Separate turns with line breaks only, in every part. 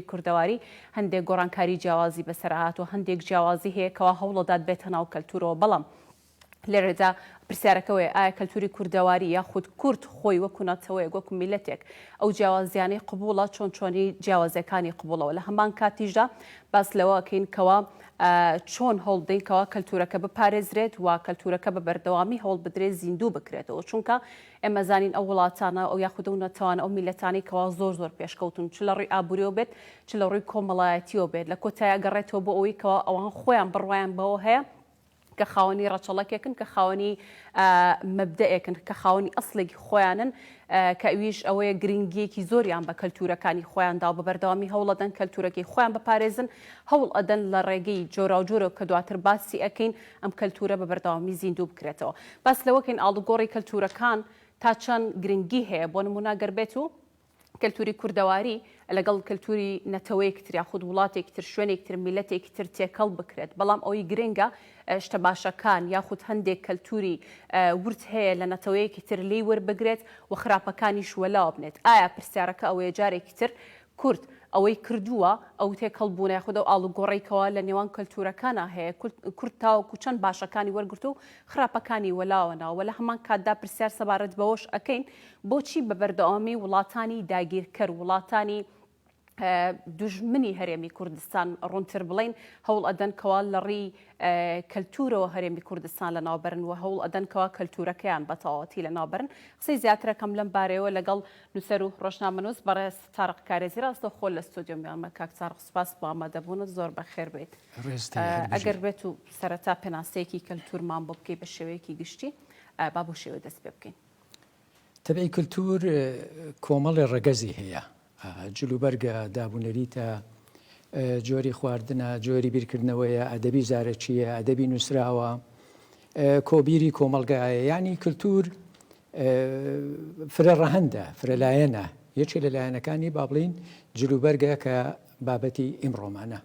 کوردەواری هەندێک گۆڕانکاری جیاوازی بەسەرهات و هەندێک جیاوازی هەیە کەوا هەوڵەدات بێتە ناو کەلتورەوە بەڵام لێرەدا پرسیارەکەوەی ئایا کەلتوری کوردەواری یاخود کورد خۆی وەکو ناتەوەیەک وەکو میلەتێک ئەو جیاوازیانەی قبوڵە چۆنی جیاوازەکانی قبوڵەوە لە هەمان کاتیشدا باس لەوەکەین کەوا چۆن هەوڵ بدەین کەوا کەلتورەکە بپارێزرێت و کەلتورەکە بە بەردەوامی هەوڵ بدرێت زیندوو بکرێتەوە چونکە ئێمە زانین ئەو وڵاتانە ئەو یاخود ئەو نەتەوانە ئەو میلەتانی کەوا زۆر پێشکەوتون چ لە ڕووی ئابووریەوە بێت چ لە ڕووی کۆمەڵایەتیەوە بێت لە کۆتایە گەڕێتەوە بۆ ئەوەی کەوا ئەوان خۆیان بڕوایان بەوە هەیە کە خاوەنی ڕەچەڵەکێکن کە خاوەنی مەبدەئێکن کە خاوەنی ئەسڵێکی خۆیانن کە ئەویش ئەوەیە گرنگیەکی زۆریان بە کەلتورەکانی خۆیاندا و بە بەردەوامی هەوڵەدەن کەلتورەکەی خۆیان بپارێزن هەوڵ ئەدەن لە ڕێگەی جۆرا و جۆرە کە دواتر باسی ئەەکەین ئەم کەلتورە بە بەردەوامی زیندوو بکرێتەوە باس لەوەکەین ئاڵوگۆڕی کەلتورەکان تا چەند گرنگی هەیە بۆ نمونا گەربێت و کەلتوری کوردەواری لەگەڵ کەلتوری نەتەوەیەکتر یاخود وڵاتێکتر شوێنێکتر میلەتێکتر تێکەڵ بکرێت بەڵام ئەوەی گرنگە شتە باشەکان یاخود هەندێک کەلتوری ورد هەیە لە نەتەوەیەکی تر لی وەربگرێت و خراپەکانیش وەلاوە بنێت ئایا پرسیارەکە ئەوەیە جارێکی تر کورد ئەوەی کردووە ئەو تێکەڵبوون یاخود ئەو ئاڵوگۆڕێکەوە لە نێوان کەلتورەکانە هەیە کورد تاوەکو چەند باشەکانی وەرگرت و خراپەکانی وەلاوەنەوە لە هەمان کاتدا پرسیار سەبارەت بەوەش ئەەکەین بۆچی بە بەردەوامی وڵاتانی داگیرکەر وڵاتانی دوژمنی هەرێمی کوردستان ڕوونتر بڵین هەوڵ ئەدەن کەوا لە ڕێی کەلتورەوە هەرێمی کوردستان لە ناوبەرن و هەوڵ ئەدەن کەوا کەلتورەکەیان بەتەواوەتی لە ناوبەرن قسەی زیاترەکەم لەم بارەیەوە لەگەڵ نووسەر و ڕۆژنامەنووس بەڕێز تارق کارێزی ڕاستە خۆ لە ستۆدیۆ میانمە کاک تارق سوپاس بۆ ئامادەبوونت زۆر بەخێر بێت ئەگەر بێت و سەرەتا پێناسەیەکی کەلتورمان بۆ بکەی بە شێوەیەکی گشتی با بۆ شێوە دەست پێ بکەین
تەبعی کەلتور کۆمەڵی ڕەگەزی هەیە جلوبەرگە دابوونەریتە جۆری خواردنە جۆری بیرکردنەوەیە ئەدەبی زارەچیە ئەدەبی نووسراوە کۆبیری کۆمەلگایە ینی کللتور فرە ڕەهەندە فرەلایەنە یەکێ لە لایەنەکانی با بڵین جلوبەرگە کە بابەتی ئیمڕۆمانە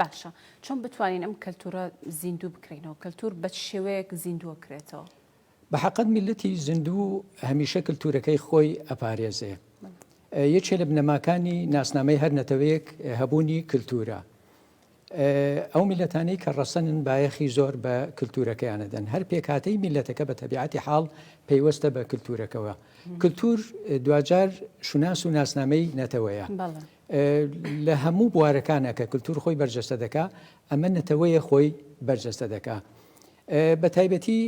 باشە چۆن بتوانین ئەم کەلتورە زیندوو بکرینەوە کەلتور بە شێوەیەک زیندووە کرێتەوە
بە حەقەت میلەتی زیندوو هەمیشە کللتورەکەی خۆی ئەپارێزێ یەکێ لە بنەماکانی ناسنامەی هەر نەتەوەیەک هەبوونی کللتورە ئەو میلەتانەی کە ڕەسەنن بایەخی زۆر بە کللتورەکەیانەدەن هەر پێکاتەی میلەتەکە بە تەبیعەتی حاڵ پەیوەستە بە کللتورەکەەوە کللتور دوجار شوناس و ناسنامەی نەتەوەیە لە هەموو بوارەکانە کە کللتور خۆی بەرجەستە دەکا ئەمە نەتەوەیە خۆی بەرجەستە دەکا بە تایبەتی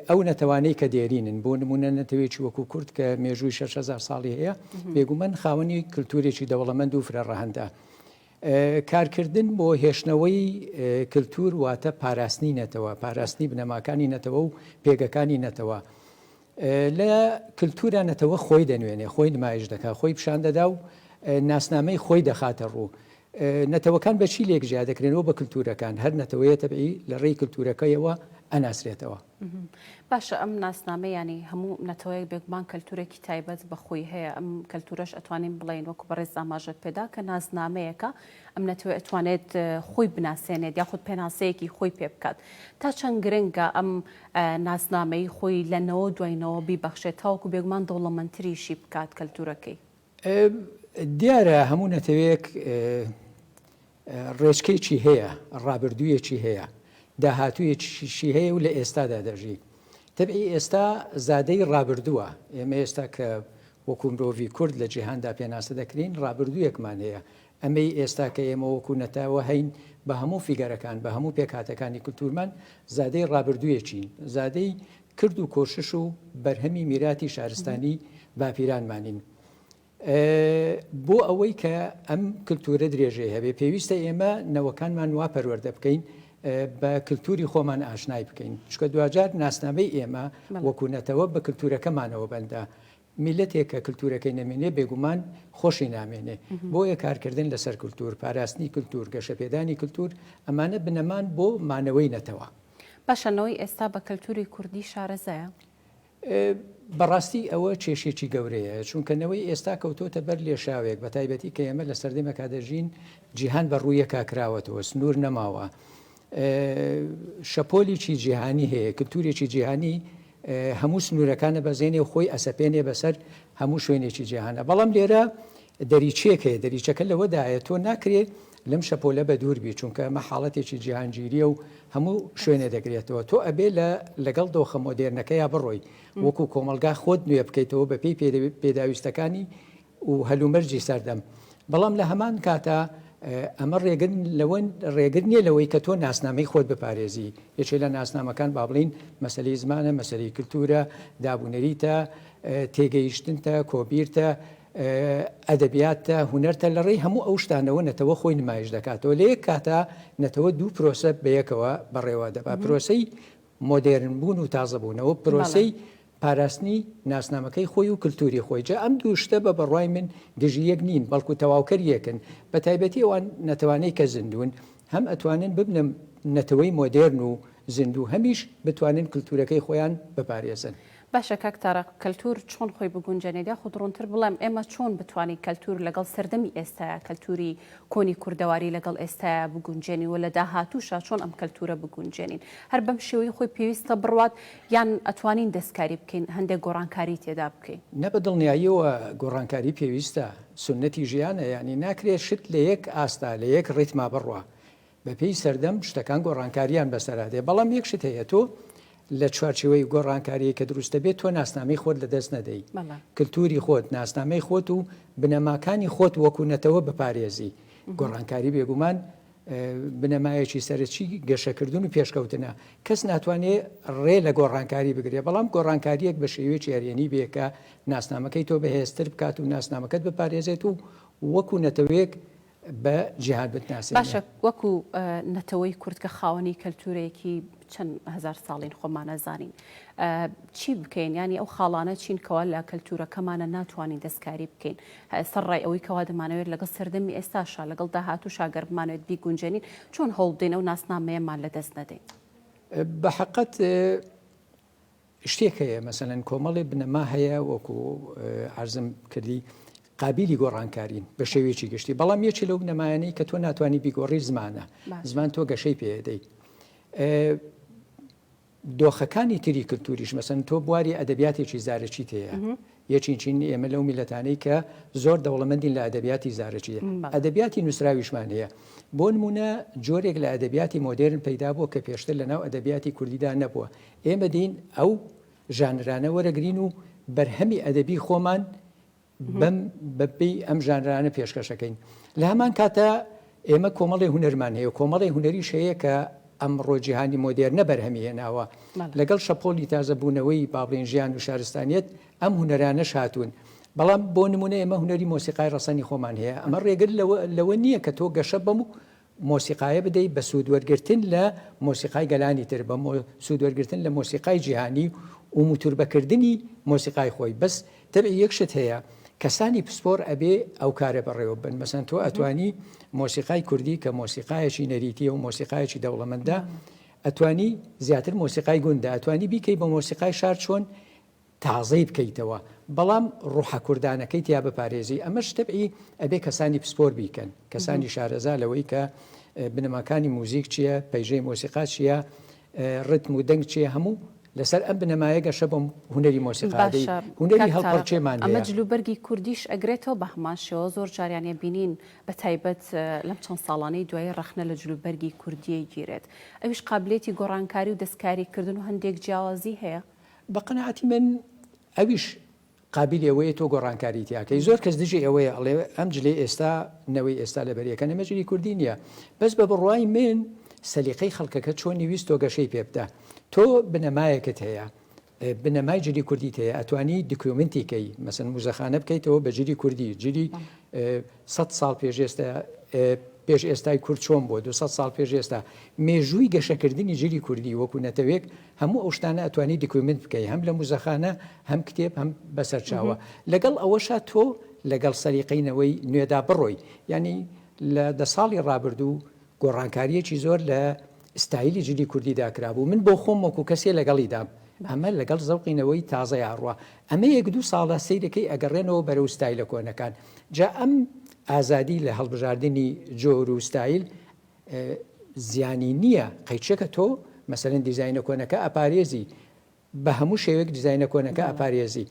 ئەو نەتەوانەی کە دێرینن بۆ نمونە نەتەوەیەکی وەکو کورد کە مێژووی 6,000 ساڵی هەیە بێگومەن خاوەنی کللتورێکی دەوڵەمەند و فرە ڕەهەندە کارکردن بۆ هێشتنەوەی کللتور واتە پاراستنی نەتەوە پاراستنی بنەماکانی نەتەوە و پێگەکانی نەتەوە لە کللتورە نەتەوە خۆی دەنوێنێ خۆی نمایش دەکا خۆی پیشان دەدا و ناسنامەی خۆی دەخاتە ڕوو نەتەوەکان بەچی لێکژیا دەکرێنەوە بە کللتورەکان هەر نەتەوەیە تەبعی لە ڕێی کللتورەکەیەوە ئەناسرێتەوە
باشە ئەم ناسنامە ینی هەموو نەتەوەیەک بێگومان کەلتورێکی تایبەت بەخۆی هەیە ئەم کەلتورەش ئەتوانین بڵین وەکو بەڕێز ئاماژەت پێدا کە ناسنامەیەەکە ئەم نەتەوەی ئەتوانێت خۆی بناسێنێت یاخود پێناسەیەکی خۆی پێ بکات تا چەند گرنگە ئەم ناسنامەی خۆی لەنەوە دوایینەوە بیبەخشێت تاوەکو بێگومان دەوڵەمەندتریشی بکات کەلتورەکەی
دیارە هەموو نەتەوەیەک ڕێچکەیەکی هەیە ڕابردوویەکی هەیە داهاتوویەکی هەیە و لە ئێستادا دەژی تەبعی ئێستا زادەی ڕابردووە ئێمە ئێستا کە وەکو مرۆڤی کورد لە جیهاندا پێناسە دەکرین ڕابردوویەکمان هەیە ئەمەی ئێستا کە ئێمە وەکو نەتاوە هەین بە هەموو فیگەرەکان بە هەموو پێکهاتەکانی کولتورمان زادەی ڕابردوویەکین زادەی کرد و کۆشش و بەرهەمی میراتی شارستانی باپیرانمانین بۆ ئەوەی کە ئەم کللتورە درێژەی هەبێ پێویستە ئێمە نەوەکانمان وا پەروەردە بکەین بە کللتوری خۆمان ئاشنای بکەین چکە دوجار ناسنامەی ئێمە وەکوونەتەوە بە کللتورەکەمانەوە بەندە میلەتێک کە کللتورەکەی نەمێنێ بێگومان خۆشی نامێنێ بۆیە کارکردن لەسەر کللتور پاراستنی کللتور گەشەپێدانی کللتور ئەمانە بنەمان بۆ مانەوەی نەتەوە
باشەنەوەی ئێستا بە کەلتوری کوردی شارەزایە
بەڕاستی ئەوە کێشێکی گەورەیە چونکەنەوەی ئێستا کەوتۆتە بەر لێشاوێک بە تایبەتی کە ئێمە لە سەردەمە کادەژین جیهان بە ڕوویە کاکراوەتەوە سنوور نەماوە شەپۆلیی جیهانی هەیە کللتورێکی جیهانی هەموو سنوورەکانە بەزێنێ و خۆی ئەسەپێنێ بەسەر هەموو شوێنێکی جیهانە بەڵام لێرە دەریچێک هەیە دەریچەکە لەوەدایە تۆ ناکرێت لەم شەپۆلە بە دوور بی چونکە ئەمە حاڵەتێکی جیهانگیریە و هەموو شوێنە دەگرێتەوە تۆ ئەبێ لەگەڵ دۆخە مۆدێرنەکەیە بڕۆی وەکو کۆمەلگا خۆت نوێ بکەیتەوە بە پێی پێداویستەکانی و هەلومەرجی سەردەم بەڵام لە هەمان کاتە ئەمە ڕێگر نییە لەوەی کە تۆ ناسنامەی خۆت بپارێزی یەکێ لە ناسنامەکان با بڵین مەسەلەی زمانە مەسەلەی کللتورە دابوونەریتە تێگەیشتنتە کۆبیرتە ئەدەبیاتە هوەرتە لە ڕێی هەموو ئەو شتانەوە نەتەوە خۆی نمایش دەکاتەوە لە یەک کاتە نەتەوە دوو پرۆسە بەیەکەوە بەڕێوە دەبا پرۆسەی مۆدێرنبوون و تازەبوونەوە پرۆسەی پاراستنی ناسنامەکەی خۆی و کللتوری خۆی جا ئەم دوو شتە بە بەڕای من دژی یەک نین بەڵکو تەواوکەر یەکن بە تایبەتی ئەوان نەتوانەی کە زیندون هەم ئەتوانن ببنم نەتەوەی مۆدێرن و زیندوو هەمیش بتوانن کللتورەکەی خۆیان بپارێزن.
باشە کاک تارق کەلتور چۆن خۆی بگونجێنێدا خودڕۆنتر بڵێم ئێمە چۆن بتوانین کەلتور لەگەڵ سەردەمی ئێستاە کەلتوری کۆنی کوردەواری لەگەڵ ئێستاە بگونجێنی و لە داهاتووشە چۆن ئەم کەلتورە بگونجێنین هەر بەم شێوەی خۆی پێویستە بڕوات یان ئەتوانین دەستکاری بکەین هەندێک گۆڕانکاری تێدا بکەین
نە بە دڵنیاییەوە گۆڕانکاری پێویستە سنەتی ژیانە ینی ناکرێت شت لە یەک ئاستا لە یەک ڕیتما بڕوە بەپێی سەردەم شتەکان گۆڕانکاریان بەسەرادێ بەڵام یەک شت هەیە تۆ لە چوارچەوەی گۆڕانکاریە کە دروستە بێت تۆ ناسنامەی خۆت لەدەست نەدەی کللتوری خۆت ناسنامەی خۆت و بنەماکانی خۆت وەکوونەتەوە بپارێزی گۆڕانکاری بێگومان بنەمایەکی سەرچی گەشەکردن و پێشکەوتنە کەس ناتوانێت ڕێ لە گۆڕانکاری بگرێ بەڵام گۆڕانکاریەک بە شێوەیەکی یاریێنی بێکە ناسنامەکەی تۆ بەهێزتر بکات و ناسنامەکەت بپارێزێت و وەکو نەتەوەیەک بە جیهاد بتناسێت
باشە وەکو نەتەوەی کورد کە خاوەنی کەلتورێکی چەند هزار ساڵین خۆمانەزانین چی بکەین ینی ئەو خاڵانە چینکەوە لە کەلتورەکەمانە ناتوانین دەستکاری بکەین سەرڕای ئەوەی کەوا دەمانەوێت لەگەڵ سەردەمی ئێستاشا لەگەڵ داهاتوو شاگەر بمانوێت بیگونجێنین چۆن هەوڵدێن ئەو ناسنامەیەمان لەدەست نەدەین
بە حقیقەت شتێک هەیە مەسەلەن کۆمەڵێ بنەما هەیە وەکو عەرزم کردی قابلی گۆڕانکارین بە شێوەیەکی گشتی بەڵام یەکی لەو نەمایانەی کە تۆ ناتوانانی بیگۆڕی زمانە زمان تۆ گەشەی پێدەی دۆخەکانی تری کللتوریش مەسەن تۆ بواری ئەدەبیاتێکی زارەکی هەیە یەکین ئێمە لەو میلەتانەی کە زۆر دەوڵەمەندین لە ئەدەبیاتی زارەکی ئەدەبیاتی نووسراویشمان هەیە بۆ نمونە جۆرێک لە ئەدەبیاتی مۆدێرن پەیدا بووە کە پێشتر لەناو ئەدەبیاتی کوردیدا نەبووە ئێمە دین ئەو ژانرانە وەرەگرین و بەرهەمی ئەدەبی خۆمان بەم بەپی ئەم ژانرانە پێشکەشەکەین لە هەمان کاتە ئێمە کۆمەڵی هوەرمان هەیە کۆمەڵی هوەریش هەیە کە ئەم ڕۆجیهانی مۆدێرنە بەرهەمی هێناوە لەگەڵ شەپۆلی تازەبوونەوەی باڵێن ژیان و شارستانیت ئەم هوەرانە هاتوون بەڵام بۆ نمونە ئێمە هوەری مۆسیقای ڕەسەنی خۆمان هەیە ئەمە ڕێگر لەوە نییە کە تۆ گەشە بەم و مۆسیقایە بدەیت بە سوودوەرگرتن لە مۆسیقای گەلانی تر بە سوودوەرگرتن لە مۆسیقای جیهانی و موتوربەکردنی مۆسیقای خۆی بەس تەبعی یەک شت هەیە کەسانی پسپۆر ئەبێ ئەو کارە بەڕێوە بن مەسەن تۆ ئەتوانی مۆسیقای کوردی کە مۆسیقایەکی نەریتیە و مۆسیقایەکی دەوڵەمەندە ئەتوانی زیاتر مۆسیقای گوندە ئەتوانی بیکەی بە مۆسیقای شار چۆن تازەی بکەیتەوە بەڵام ڕوحە کوردانەکەی تیا بپارێزی ئەمەش تەبعی ئەبێ کەسانی پسپۆر بیکەن کەسانی شارەزا لەوەی کە بنەماکانی موزیک چییە پەیژەی مۆسیقا چییە ڕتم و دەنگ چییە هەموو لەسەر ئەم بنەمایە گەشە بۆ هوەری مۆسیقادەی هوەری هەڵپەرچێمان
ئەمە جلوبەرگی کوردیش ئەگرێتەوە بە هەمان شێوە زۆر جاریانە بینین بە تایبەت لەم چەند ساڵانەی دوای ڕەخنە لە جلوبەرگی کوردیە گیرێت ئەویش قابلێتی گۆڕانکاری و دەستکاریکردن و هەندێک جیاوازی هەیە
بە قەنەعەتی من ئەویش قابلی ئەوەیە تۆ گۆڕانکاری تیاکەی زۆر کەس دژی ئەوەیە ئەڵێ ئەم جلێ ئێستا نەوەی ئێستا لە بەریەکە نەمەجلی کوردی نییە بەس بە بڕوای من سەلیقەی خەڵکەکە چۆن نویست تۆ گەشەی پێ بدە تۆ بنەمایەکت هەیە بنەمای جلی کوردی هەیە ئەتوانی دیکومنتیکەی مەسن موزەخانە بکەیتەوە بە جلی کوردی جلی 100 ساڵ پێش ئێستای کورد چۆن بۆ 200 ساڵ پێش ئێستا مێژووی گەشەکردنی جلی کوردی وەکو نەتەوێک هەموو ئەو شتانە ئەتوانی دیکومنت بکەی هەم لە موزەخانە هەم کتێب هەم بەسەرچاوە لەگەڵ ئەوەشە تۆ لەگەڵ سەریقەینەوەی نوێدا بڕۆی ینی لە 10 ساڵی ڕابردوو گۆڕانکاریەکی زۆر لە ستایلی جلی کوردی داکرابوو من بۆ خۆم وەکو کەسێ لەگەڵیدام ئەمە لەگەڵ زەوقینەوەی تازە یاڕوە ئەمە 1-2 ساڵە سیرەکەی ئەگەڕێنەوە بەرەو ستایلە کۆنەکان جا ئەم ئازادی لە هەڵبژاردننی جۆر و ستایل زیانی نییە قەیچەکە تۆ مەسەرەن دیزاینە کۆنەکە ئەپارێزی بە هەموو شێوەیەک دیزاینە کۆنەکە ئەپارێزی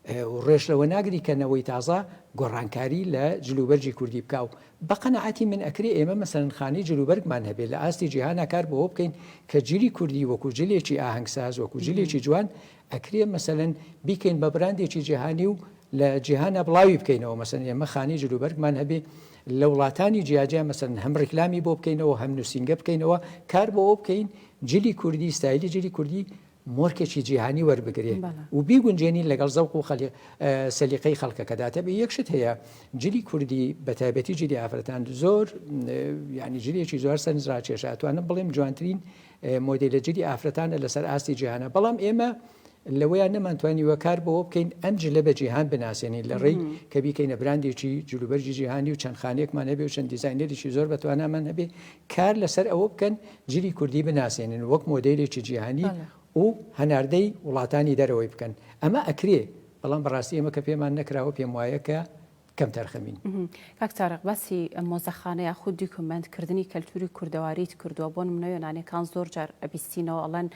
و ڕێژ لەوە ناگری کەنەوەی تازە گۆڕانکاری لە جلوبەرجی کوردی بکاو بە قەنەعەتی من ئەکرێ ئێمە مەسەن خانی جلوبەرگمان هەبێت لە ئاستی جیهانە کار بۆ بکەین کە جلی کوردی وەکو جلێکی ئاهەنگساز وەکو جلێکی جوان ئەکرێ مەسەلەن بیکەین بە براندێکی جیهانی و لە جیهانە بڵاوی بکەینەوە مەسەن ئێمە خانی جلوبەرگمان هەبێ لە وڵاتانی جیاجیا مەسەن هەم ڕیکلامی بۆ بکەینەوە هەم نووسینگە بکەینەوە کار بۆ بکەین جلی کوردی ستایلی جلی کوردی مۆرکێکی جیهانی وەربگرێ و بیگونجێنین لەگەڵ زەوق و سەلیقەی خەڵکەکەدا تەبێ یەکشت هەیە جلی کوردی بە تایبەتی جلی ئافرەتان زۆر ینی جلێکی زۆر سەرنجڕاکێشە ئەتوانم بڵێم جوانترین مۆدێلە جلی ئافرەتانە لەسەر ئاستی جیهانە بەڵام ئێمە لەوەیان نەمانتوانیوە کار بۆ بکەین ئەم جلە بە جیهان بناسیێنین لە ڕێی کە بیکەینە براندێکی جلوبەرجی جیهانی و چەند خانێکمان هەبێ و چەند دیزاینەرێکی زۆر بەتوانامان هەبێ کار لەسەر ئەوە بکەن جلی کوردی بناسیێنین وەک مۆدێلێکی جیهانی و هەناردەی وڵاتانی دەرەوەی بکەن ئەمە ئەکرێ بەڵام بەڕاستی ئێمە کە پێمان نەکراوە پێم وایە کە کەم تەرخەمین.
کاک تارق باسی مۆزەخانەیە خود دیکومنتکردنی کەلتوری کوردەواریت کردووە بۆ نمونە یۆنانیەکان زۆر جار ئەبیستینەوە ئەڵەن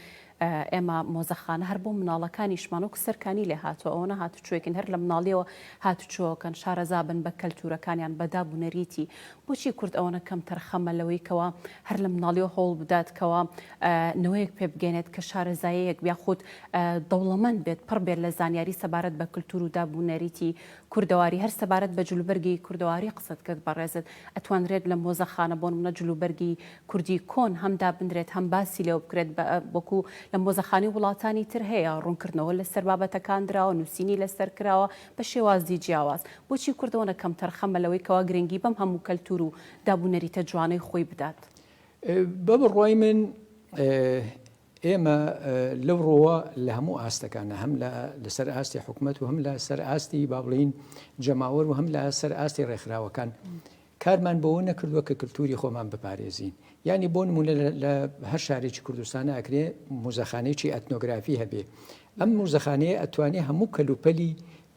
ئێمە مۆزەخانە هەر بۆ مناڵەکانیشمان و سەرکانی لێ هاتووە ئەوە هاتوچۆیەکن هەر لە مناڵیەوە هاتوچۆکەن شارەزابن بە کەلتورەکانیان بەدابوونەریتی بۆچی کورد ئەوەنە کەم تەرخەمە لەوەی کەوە هەر لە مناڵیەوە هەوڵ بدات کەوە نەوەیەک پێ بگەێنێت کە شارەزایەیەک بیا خودت دەوڵەمەند بێت پڕ بێت لە زانیاری سەبارەت بە کللتور و دابوونەریتی کوردەواری هەر سەبارەت بە جلوبەرگی کوردەواری قسەت کرد بەڕێزت ئەتوانرێت لە مۆزەخانە بۆ نمونە جلوبەرگی کوردی کۆن هەمدا بنرێت هەم باسی لێو بکرێت وەکو لە مۆزەخانی وڵاتانی تر هەیە ڕوونکردنەوە لەسەر بابەتەکان درراوە نووسینی لەسەر کراوە بە شێوازی جیاواز بۆچی کوردەوەنە کەم تەرخەمە لەوەی کەوا گرنگی بەم هەموو کەلتور و دابوونەریتە جوانەی خۆی بدات
بە بڕۆی من ئێمە لەو ڕۆوە لە هەموو ئاستەکانە هەم لەسەر ئاستی حکوومەت و هەم لە سەر ئاستی با بڵین جەماوەر و هەم لە سەر ئاستی ڕێکخراوەکان کارمان بەوە نەکردووە کە کللتوری خۆمان بپارێزین ینی بۆ نمونە لە هەر شارێکی کوردستانە ئەکرێ مۆزەخانەیەکی ئەتنۆگرافی هەبێ ئەم مۆزەخانەیە ئەتوانێ هەموو کەلوپەلی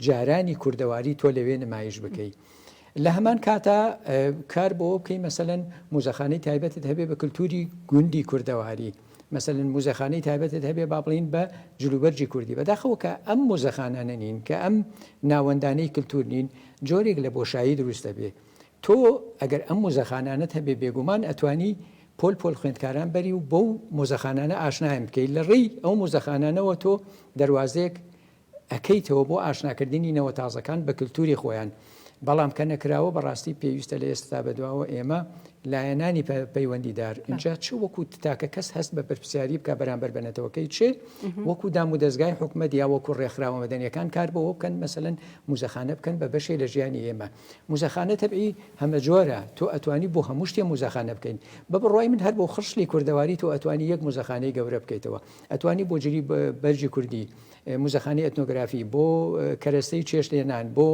جارانی کوردەواری تۆ لەوێ نمایش بکەی لە هەمان کاتا کار بۆ بکەی مەسەلەن مۆزەخانەی تایبەتت هەبێ بە کللتوری گوندی کوردەواری مەسەلەن مۆزەخانەی تایبەتت هەبێ با بڵین بە جلوبەرجی کوردی بەداخەوە کە ئەم مۆزەخانانە نین کە ئەم ناوەندانەی کللتور نین جۆرێک لە بۆشایی دروستە بێ تۆ ئەگەر ئەم مۆزەخانانت هەبێ بێگومان ئەتوانی پۆل خوێندکاران بەری و بەو مۆزەخانانە ئاشنایم بکەیت لە ڕێی ئەو مۆزەخانانەوە تۆ دەواازەیەک ئەەکەیتەوە بۆ ئاشناکردنی نەوە تازەکان بە کللتوری خۆیان بەڵام کە نەکراوە بەڕاستی پێویستە لە ئێستا بەدواوە ئێمە لایەنانی پەیوەندیدار اینجا چ وەکو تاکە کەس هەست بە پرسیاری بکە بەرامبەر بنەتەوەکەی چێ وەکو دام و دەستگای حکومەت یا وەکو ڕێکخراوە مەدەنیەکان کار بەوە بکەن مەسەلەن موزەخانە بکەن بە بەشێ لە ژیانی ئێمە موزەخانە تەبعی هەمە جۆرە تۆ ئەتوانی بۆ هەموو شتێ موزەخانە بکەین بە بڕوای من هەر بۆ خشلی کوردەواری تۆ ئەتوانی یەک موزەخانەی گەورە بکەیتەوە ئەتوانی بۆ جلی بەرجی کوردی موزەخانەی ئەتنۆگرافی بۆ کەرەستەی چێشتێنان بۆ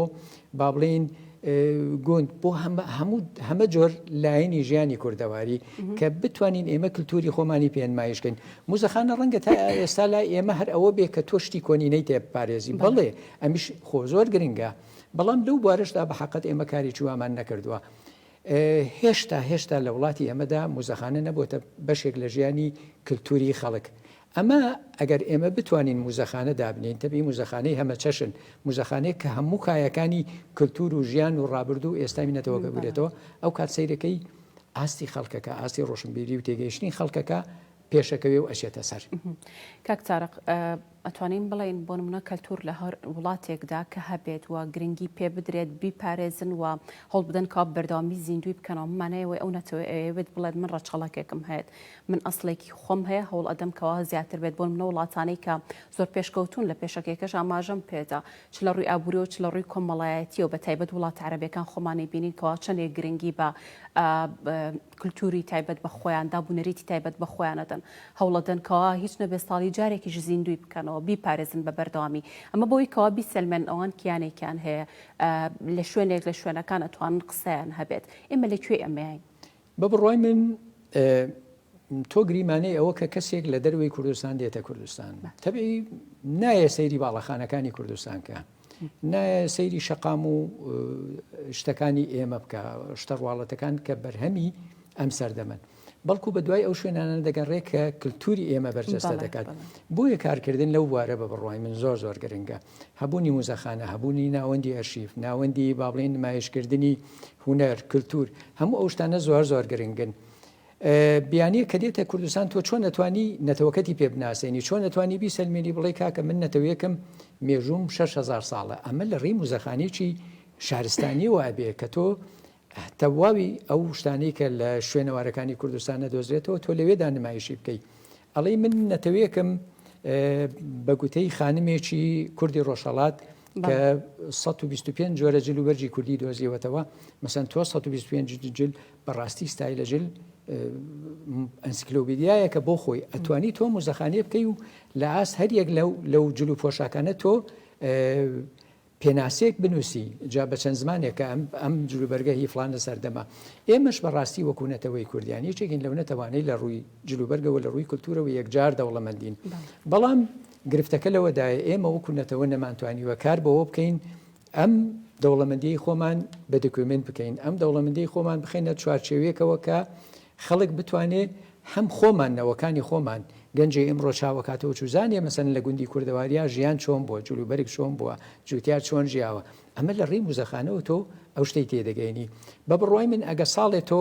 با بڵین گوند بۆ هەمە جۆر لایەنی ژیانی کوردەواری کە بتوانین ئێمە کللتوری خۆمانی پێنمایشکەین موزەخانە ڕەنگە تا ئێستا لای ئێمە هەر ئەوە بێ کە تۆشتی کۆنینەی تێپارێزی بەڵێ ئەمیش خۆ زۆر گرنگە بەڵام لەو بوارشدا بە حەقەت ئێمە کارێکی وامان نەکردووە هێشتا لە وڵاتی ئەمەدا موزەخانە نەبووتە بەشێک لە ژیانی کللتوری خەڵک ئەمە ئەگەر ئێمە بتوانین موزەخانە دابنین تەبی موزەخانەی هەمە چەشن موزەخانەیە کە هەموو کایەکانی کللتور و ژیان و ڕابردوو ئێستا مینەتەوە ببرێتەوە ئەو کات سەیرەکەی ئاستی خەڵکەکە ئاستی ڕۆشنبیری و تێگەیشتنی خەڵکەکە پێشەکەوێ و ئەچێتە سەر
کاک تارق ئەتوانین بڵین بۆ نمونە کەلتور لە هەر وڵاتێکدا کە هەبێت و گرنگی پێ بدرێت بیپارێزن و هەڵ بدەن کا بەردەوامی زیندوی بکەنەوە مانەیەوەی ئەو نەتەوەێت بڵێت من ڕەچەڵکێکم هەیە من ئەسڵێکی خۆم هەیە هەوڵ ئەدەم کەوا زیاتر بێت بۆ منە وڵاتانەی کە زۆر پێشکەوتون لە پێشەکێکەش ئاماژەم پێدا چ لە ڕووی ئابووری و چ لە ڕووی کۆمەڵایەتی و بە تایبەت وڵات عەرەبیەکان خۆمانی بینین کەوا چەندێک گرنگی بە کللتوری تایبەت بە خۆیان دابوونەریتی تایبەت بە خۆیانەدەن هەوڵەدەن کەوا هیچ نەبێ ساڵی جارێکیش زیندوی بکەنەوە بیپارێزن بە بەردەوامی ئەمە بۆی کەوا بیسەلمێن ئەوان کیانێکیان هەیە لە شوێنێک لە شوێنەکان ئەتوانن قسەیان هەبێت ئێمە لەکوێ ئەمەین
بە بڕوای من تۆ گریمانەی ئەوە کە کەسێک لە دەروی کوردستان دێتە کوردستان تەبعی نایە سەیری باڵەخانەکانی کوردستانکە نایە سەیری شەقام و شتەکانی ئێمە بکە شتە ڕواڵەتەکان کە بەرهەمی ئەم سەردەمەن بەڵکو بە دوای ئەو شوێنانە دەگەڕێت کە کللتوری ئێمە بەرجەستە دەکات. بۆیە کارکردن لەو وارە بە بڕوای من زۆر گرنگە. هەبوونی موزەخانە، هەبوونی ناوەندی ئەرشیف، ناوەندی بابڵین نمایشکردنی هوەر، کللتور، هەموو ئەو شتانە زۆر گرنگن. بیانیە کە دێتە کوردستان تۆ چۆن نەتوانی نەتەوەکەتی پێ بناسێنی، چۆن نەتوانی بیسەلمێنی بڵێ کاکە من نەتەوەیەکم مێژوم 6,000 ساڵە. ئەمە لە ڕێی موزەخانێکی شارستانی وابێ کە تۆ تەواوی ئەو شتانەی کە لە شوێنەوارەکانی کوردستانە دۆزرێتەوە تۆ لەوێدا نمایشی بکەیت. ئەڵێ من نەتەوەیەکم بە گوتەی خانمێکی کوردی ڕۆژهەڵات کە 125 جۆرە جلوبەرجی کوردی دۆزیەوەتەوە، مەسەن تۆ 125 جل بەڕاستی ستایلە جل ئەنسیکلۆپیدیایەکە بۆ خۆی ئەتوانی تۆ موزەخانێ بکەی و لە ئاست هەریەک لەو جلو پۆشاکانە تۆ پێناسێک بنووسی جا بە چەند زمانێکە ئەم جلوبەرگە هی فلان لە سەردەما. ئێمەش بەڕاستی وەکوونەتەوەی کوردیان یەکێکین لەو نەتەوانەی لە ڕووی جلوبەرگەوە لە ڕووی کللتورەوە یەکجار دەوڵەمەندین. بەڵام گرفتەکە لەوەدایە ئێمە وەکوونەتەوە نەمانتوانیوە کار بەوە بکەین ئەم دەوڵەمەندی خۆمان بە دکومنت بکەین، ئەم دەوڵەمەندی خۆمان بخینە چوارچێوەیەکەوە کە خەڵک بتوانێت هەم خۆمان نەوەکانی خۆمان گەنجی ئەمڕۆ چاوەکاتەوە چوزانێ مەسەن لە گوندی کوردەواریا ژیان چۆن بووە، جلوبەرێک چۆن بووە، جوتیار چۆن ژیاوە. ئەمە لە ڕێی موزەخانەوە تۆ ئەو شتەی تێدەگەینی. بە بڕوای من ئەگە ساڵێ تۆ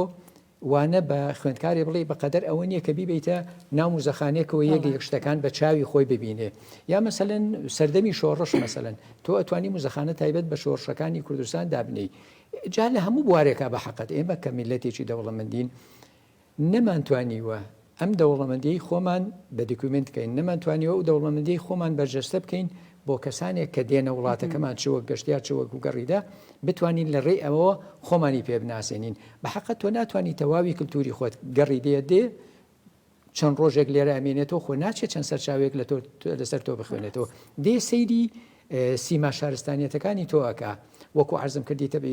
وانە بە خوێندکارێ بڵێ بەقەدەر ئەوە نییە کە بیبیتە ناو موزەخانەیەکەوە یەک شتەکان بە چاوی خۆی ببینێ، یا مەسەلەن سەردەمی شۆڕش مەسەلەن تۆ ئەتوانی موزەخانە تایبەت بە شۆڕشەکانی کوردستان دابنەی. جا لە هەموو بوارێکە بە حەقەت ئێمە کە میلەتێکی دەوڵەمەندین نەمانتوانیوە ئەم دەوڵەمەندی خۆمان بە دکومنت بکەین، نەمانتوانیەوە و دەوڵەمەندی خۆمان بەرجەستە بکەین بۆ کەسانێک کە دێنە وڵاتەکەمان چوە گەشتیار چوە گوگەڕیدا بتوانین لە ڕێی ئەوە خۆمانی پێ بناسێنین. بە حەقەت تۆ ناتوانانی تەواوی کللتوری خۆت گەڕی دێ چەند ڕۆژێک لێرە ئەمێنێتەوە خۆ ناچێت چەند سەرچاوێک لەسەر تۆ بخوێنێتەوە. دێ سەیری سیما شارستانیەتەکانی تۆەکە وەکو عرزم کردیتە بە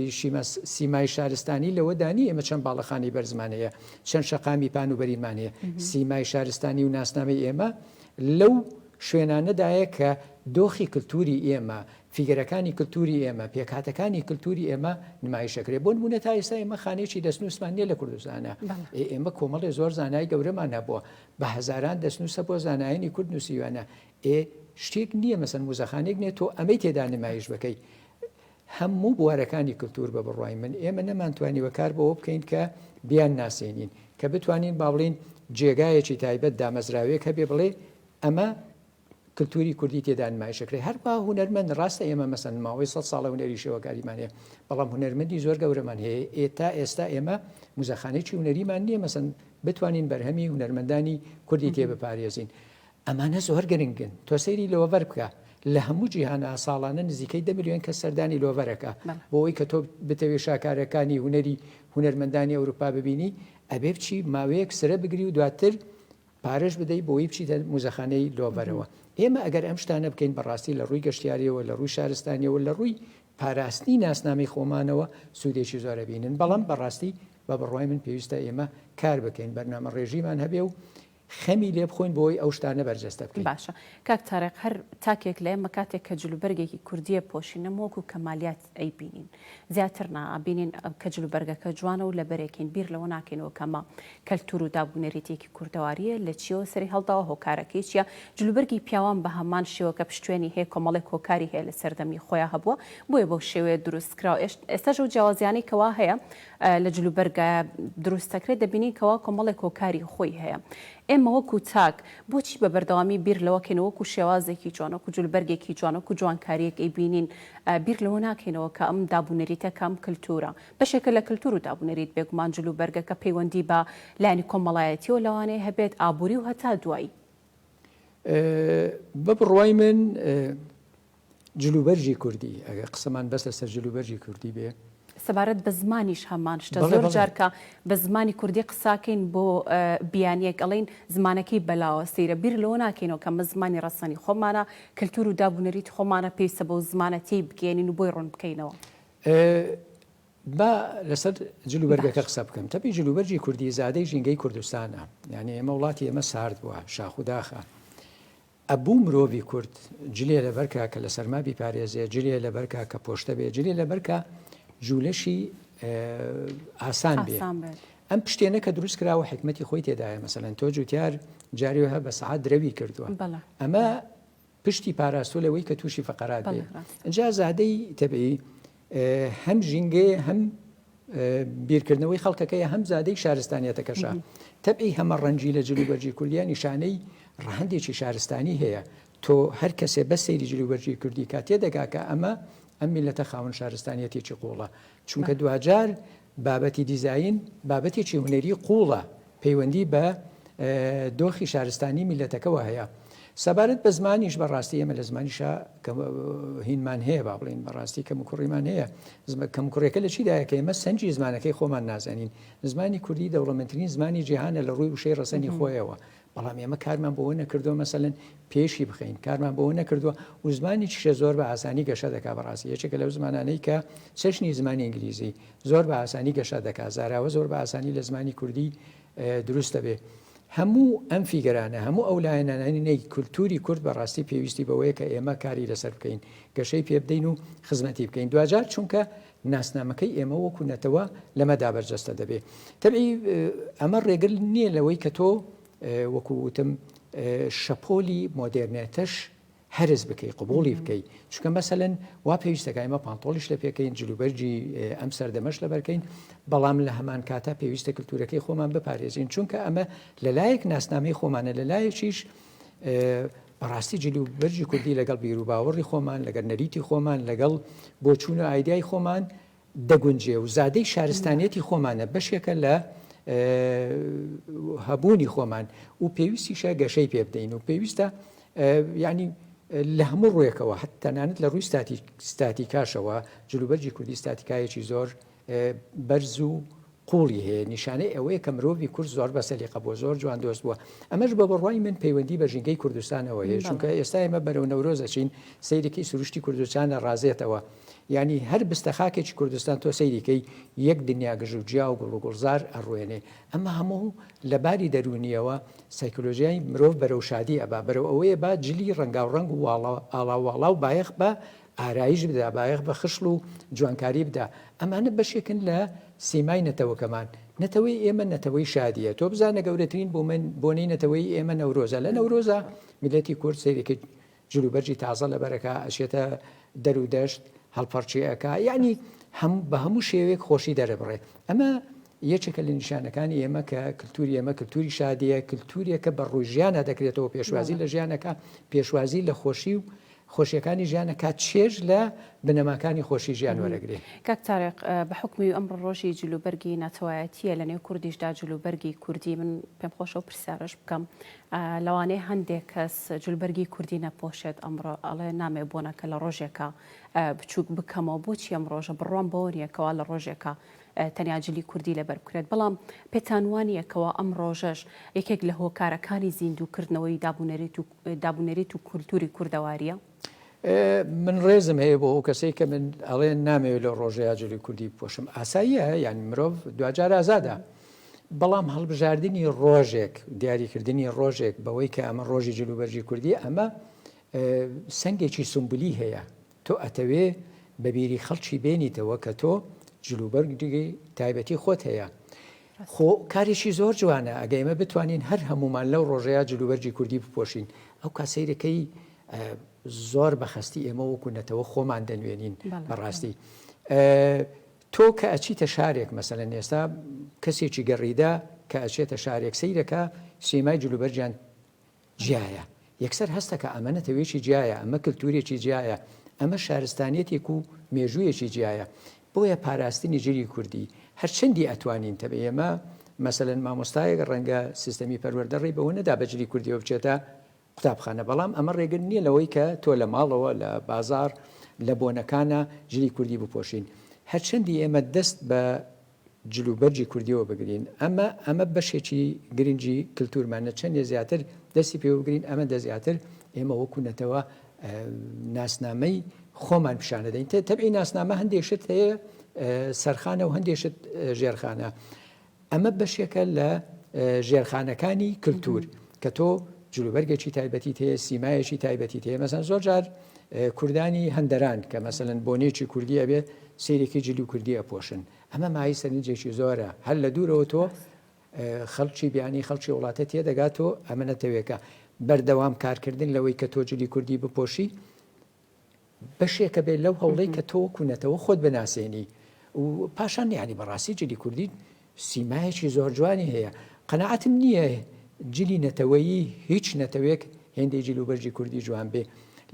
سیمای شارستانی لەوەدانی ئێمە چەند باڵەخانی بەرزمانەیە، چەند شەقامی پان و بەریمانەیە. سیمای شارستانی و ناسنامەی ئێمە لەو شوێنانەدایە کە دۆخی کللتوری ئێمە، فیگەرەکانی کللتوری ئێمە، پێکهاتەکانی کللتوری ئێمە نمایشەکرێ. بۆ نمونە تا ئێستا ئێمە خانێکی دەستنووسمان نیە لە کوردستانە. ئێمە کۆمەڵی زۆر زانای گەورەمان هەبووە، بە هەزاران دەستنووسە بۆ زانایانی کورد نووسیوانە. شتێک نییە مەسەن موزەخانێک نێت تۆ ئەمەی تێدا نمایش بکەی. هەموو بوارەکانی کللتور بە بڕوای من ئێمە نەمانتوانیوە کار بەوە بکەین کە بیان ناسێنین، کە بتوانین باڵین جێگایەکی تایبەت دامەزراوەیە کە بێ بڵێ ئەمە کللتوری کوردی تێدا نمایشەکرێ. هەروە هونەرمەند ڕاستە ئێمە مەسەن ماوەی 100 ساڵە هونەری شێوەکاریمانەیە، بەڵام هونەرمەندی زۆر گەورەمان هەیە. ئێستا ئێمە موزەخانێکی هونەریمان نییە مەسەن بتوانین بەرهەمی هونەرمەندانی کوردی تێ بپارێزین. ئەمانە زۆر گرنگن. تۆ سەیری لۆڤەر بکە. لە هەموو جیهانە ساڵانە نزیکەی 10 ملیۆن کەس سەردانی لۆڤەرەکە. بۆەوەی کە تۆ بتەوێت شاکارەکانی هونەری هونەرمەندانی ئەوروپا ببینی ئەبێ بچی ماوەیەک سرە بگری و دواتر پارەش بدەی بۆی بچیتە موزەخانەی لۆڤەرەوە. ئێمە ئەگەر ئەم شتانە بکەین بەڕاستی لە ڕووی گەشتیاریەوە، لە ڕووی شارستانیەوە، لە ڕووی پاراستنی ناسنامەی خۆمانەوە سوودێکی زۆرە بینن. بەڵام بەڕاستی بە بڕوای من پێویستە ئێمە کار بکەین، بەرنامە ڕێژیمان هەبێ و خەمی لێ بخۆین بۆی ئەو شتانە بەرجەستە بکەین.
باشە کاک تارێق، هەر تاکێک لە ئێمە کاتێک کە جلوبەرگێکی کوردیە پۆشینە وەکو کەمالیات ئەیبینین، زیاتر نابینین کە جلوبەرگەکە جوانە و لە بەرێکین بیر لەوە ناکەینەوە کەمە کەلتور و دابوونەریتێکی کوردەواریە لە چیەوە سەری هەڵداوە هۆکارەکەی چیە. جلوبەرگی پیاوان بە هەمان شێوەکە پشتێنی هەیە، کۆمەڵێک هۆکاری هەیە لە سەردەمی خۆیان هەبووە، بۆیە بەو شێوەیە دروستکراوە. ئێستاژ و جیاوازیانی کەوا هەیە لە جلوبەرگە دروستەکرێت دەبینین کەوا کۆمەڵێک هۆکاری خۆی هەیە. ئێمە وەکو تاک بۆچی بە بەردەوامی بیر لەوەکەین وەکو شێوازێکی جوانەکو جلوبەرگێکی جوانەکو جوانکاریەک ئەیبینین بیر لەوە ناکەینەوە کە ئەم دابوونەریتە کەم کللتورە بەشێکە لە کللتور و دابوونەریت بێگومان جلوبەرگەکە پەیوەندی بە لایانی کۆمەڵایەتیەوە لەوانەیە هەبێت ئابووری و هەتا دوایی.
بە بڕوای من جلوبەرجی کوردی ئەگە قسەمان بەس لەسەر جلوبەرجی کوردی بێ
سەبارەت بە زمانیش هەمان شتە زۆر جارکە بە زمانی کوردی قساکەین بۆ بیانیەک ئەڵین زمانەکەی بەلاوە سەیرە بیر لەوە ناکەینەوە کە مە زمانی ڕەسەنی خۆمانە کللتور و دابوونەریت خۆمانە پێویستە بۆ زمانەتی بگەێنین و بۆی ڕوون بکەینەوە.
با لەسەر جلوبەرگەکە قسە بکەم. تەپی جلوبەرجی کوردی زادەی ژینگەی کوردستانە، یعنی ئێمە وڵاتی ئێمە سارد بووە شاخ و داخە. ئەبوو مرۆڤی کورد جلێ لەبەرکە کە لە سەرما بیپارێزێ، جلێ لەبەرکە کە پۆشتە بێ، جلێ لەبەرکە جوولەشی ئاسان بێ. ئەم پشتێنە کە دروست کراوە حکمەتی خۆی تێدایە مەسەلەن تۆ جوتیار جاریوها بە سەعات درەوی کردووە ئەمە پشتی پاراستۆ لەوەی کە تووشی فەقەرات بێ ئەجا زادەی تەبعی هەم ژینگەیە هەم بیرکردنەوەی خەڵکەکەیە هەم زادەی شارستانیەتەکەشە تەبعی هەمە ڕەنجی لە جلوبەرجی کوردیان نیشانەی ڕەهەندێکی شارستانی هەیە تۆ هەر کەسێ بە سەیری جلوبەرجی کوردی کاتێ دەگاکە ئەمە ئەم میلەتە خاوەن شارستانیەتێکی قوڵە چونکە دوجار بابەتی دیزاین بابەتێکی هونەری قوڵە پەیوەندی بە دۆخی شارستانی میلەتەکەەوە هەیە سەبارەت بە زمانیش بەڕاستی ئێمە لە زمانیشا هینمان هەیە با بڵین بەڕاستی کەم کوڕیمان هەیە کەم کوڕێکە لە چیدایە کە ئێمە سەنجی زمانەکەی خۆمان نازانین زمانی کوردی دەوڵەمەندترین زمانی جیهانە لە ڕووی وشەی ڕەسەنی خۆیەوە بەڵام ئێمە کارمان بۆەوە نەکردووە مەسەلەن پێشی بخەین کارمان بۆەوە نەکردووە و زمانی چیشە زۆر بە ئاسانی گەشە دەکا بەڕاستی یەکێکە لەو زمانانەی کە چەشنی زمانی ئینگلیزی زۆر بە ئاسانی گەشە دەکا زاراوە زۆر بە ئاسانی لە زمانی کوردی دروستە بێ هەموو ئەم فیگەرانە هەموو ئەو لایەنانەی کولتوری کورد بەڕاستی پێویستی بەوەیە کە ئێمە کاری لەسەر بکەین گەشەی پێ بدەین و خزمەتی بکەین دوجار چونکە ناسنامەکەی ئێمە وەکو نەتەوە لەمەدا بەرجەستە دەبێ تەبعی ئەمە ڕێگەل نییە لەوەی کە تۆ وەکو وتم شەپۆلی مۆدێرنێتەش هەرز بکەی قبولی بکەی چونکە مەسەلەن وا پێویستەکە ئێمە پانتۆڵیش لە پێکەین جلوبەرجی ئەم سەردەمەش لە بەرکەین بەڵام لە هەمان کاتە پێویستە کللتورەکەی خۆمان بپارێزین چونکە ئەمە لەلایەک ناسنامەی خۆمانە لەلایەکیش بەڕاستی جلوبەرجی کوردی لەگەڵ بیر و باوەڕی خۆمان لەگەر نەریتی خۆمان لەگەڵ بۆچوون و ئایدیای خۆمان دەگونجێ و زادەی شارستانیەتی خۆمانە بەشێکە لە هەبوونی خۆمان و پێویستیشە گەشەی پێ بدەین و پێویستە ینی لە هەموو ڕوویەکەوە تەنانەت لە ڕووی ستاتیکاشەوە جلوبەرجی کوردی ستاتیکایەکی زۆر بەرز و قوڵی هەیە نیشانەی ئەوەیە کە مرۆڤی کورد زۆر بەسەلیقە بۆ زۆر جوان دۆست بووە ئەمەش بە بڕوای من پەیوەندی بە ژینگەی کوردستانەوە هەیە چونکە ئێستا ئێمە بەرەو نەورۆزەچین سەیرێکی سروشتی کوردستانە ڕازێتەوە ینی هەر بستە خاکێکی کوردستان تۆ سەیریکەی یەک دنیا گژ و جیا و گوڵ و گوڵزار ئەڕوێنێ ئەمە هەموو لە باری دەرونیەوە سایکۆلۆژیای مرۆڤ بەرەو شادی ئەبا بەرەو ئەوەیە با جلی ڕەنگاوڕەنگ و ئاڵاوواڵا و بایەخ بە ئارایش بدا بایەخ بە خشل و جوانکاری بدا ئەمانە بەشێکن لە سیمای نەتەوەکەمان نەتەوەی ئێمە نەتەوەی شادیە تۆ بزانە گەورەترین بۆنەی نەتەوەی ئێمە نەورۆزە لە نەورۆزە میلەتی کورد سەیرێکی جلوبەرجی تازە لە بەرەکە ئەچێتە دەر و دەشت هەڵپەرچیەکە یعنی بە هەموو شێوەیەک خۆشی دەرەبڕێ ئەمە یەکێکە لە نیشانەکانی ئێمە کە کللتوری ئێمە کللتوری شادیە کللتوریەکە بە ڕووی ژیانە دەکرێتەوە پێشوازی لە ژیانەکە پێشوازی لە خۆشی و خۆشیەکانی ژیانەکە چێژ لە بنەماکانی خۆشی ژیان وەرەگرێ
کاک تارێق بە حکمی ئەمڕۆ ڕۆژی جلوبەرگی ناتەوایەتیە لە نێو کوردیشدا جلوبەرگی کوردی من پێم خۆشە و پرسیارش بکەم لەوانەیە هەندێک کەس جلوبەرگی کوردی نەپۆشێت ئەمڕۆ ئەڵێ نامێ بۆنەکە لە ڕۆژێکە بچووک بکەمەوە بۆچی ئەم ڕۆژە بڕوان بەوە نیەکەوە لە ڕۆژێکە تەنیا جلی کوردی لەبەر بکرێت بەڵام پێتانوانیەکەوە ئەم ڕۆژەش یەکێک لە هۆکارەکانی زیندووکردنەوەی دابوونەریت و کولتوری کوردەواریە
من ڕێزم هەیە بۆ ئەو کەسەی کە من ئەڵێ نامەوێت لە ڕۆژەیە جلی کوردی بپۆشم ئاساییە یعنی مرۆڤ دوجار ئازادە بەڵام هەڵبژاردننی ڕۆژێک دیاریکردنی ڕۆژێک بەوەی کە ئەمە ڕۆژی جلوبەرجی کوردی ئەمە سنگێکی سمبولی هەیە تۆ ئەتەوێ بەبیری خەڵکی بێنیتەوە کە تۆ جلوبەرگی تایبەتی خۆت هەیە خۆ کارێکی زۆر جوانە ئەگە ئێمە بتوانین هەر هەمومان لەو ڕۆژەیە جلوبەرجی کوردی بپۆشین ئەو کاسەیرەکەی زۆر بەخەستی ئێمە وەکوونەتەوە خۆمان دەنوێنین بەڕاستی تۆ کە ئەچیتە شارێک مەسەلەن ئێستا کەسێکی گەڕیدا کە ئەچێتە شارێک سەیرەکە سیمای جلوبەرجیان جیایە یەکسەر هەستەکە ئەمە نەتەوەیەکی جیایە ئەمە کللتورێکی جیایە ئەمە شارستانیەتێک و مێژوویەکی جیایە بۆیە پاراستنی جلی کوردی هەرچەندی ئەتوانین تەبێ ئێمە مەسەلەن مامۆستایەک ڕەنگە سیستەمی پەروەردەڕی بەوە نەدا بە جلی کوردیەوە بچێتە قوتابخانە بەڵام ئەمە ڕێگر نییە لەوەی کە تۆ لە ماڵەوە لە بازار لە بۆنەکانە جلی کوردی بپۆشین هەرچەندی ئێمە دەست بە جلوبەرجی کوردیەوە بگرین ئەمە بەشێکی گرنگی کللتورمانە چەندێ زیاتر دەستی پێ بگرین ئەمە دەزیاتر ئێمە وەکوونەتەوە ناسنامەی خۆمان پیشانە دەین تەبعی ناسنامە هەندێشت هەیە سەرخانە و هەندێشت ژێرخانە ئەمە بەشێکە لە ژێرخانەکانی کللتور کە تۆ جلوبەرگێکی تایبەتی هەیە سیمایەکی تایبەتی هەیە مەسەن زۆر جار کوردانی هەندەران کە مەسەلەن بۆنێکی کوردی ئەبێ سیرێکی جلی و کوردی ئەپۆشن ئەمە مای سەرنجێکی زۆرە هەر لە دوورەوە تۆ خەڵکی بیانی خەڵکی وڵاتە تێدەگاتۆ ئەمە نەتەوێکە بەردەوام کارکردن لەوەی کە تۆ جلی کوردی بپۆشی بەشێکە بێت لەو هەوڵەی کە تۆ کوونەتەوە خۆت بناسێنی و پاشان یانی بەڕاستی جلی کوردی سیمایەکی زۆر جوانی هەیە قەنەعەتم نییە جلی نەتەوەیی هیچ نەتەوەیەک هێندەی جل و بەرجی کوردی جوان بێ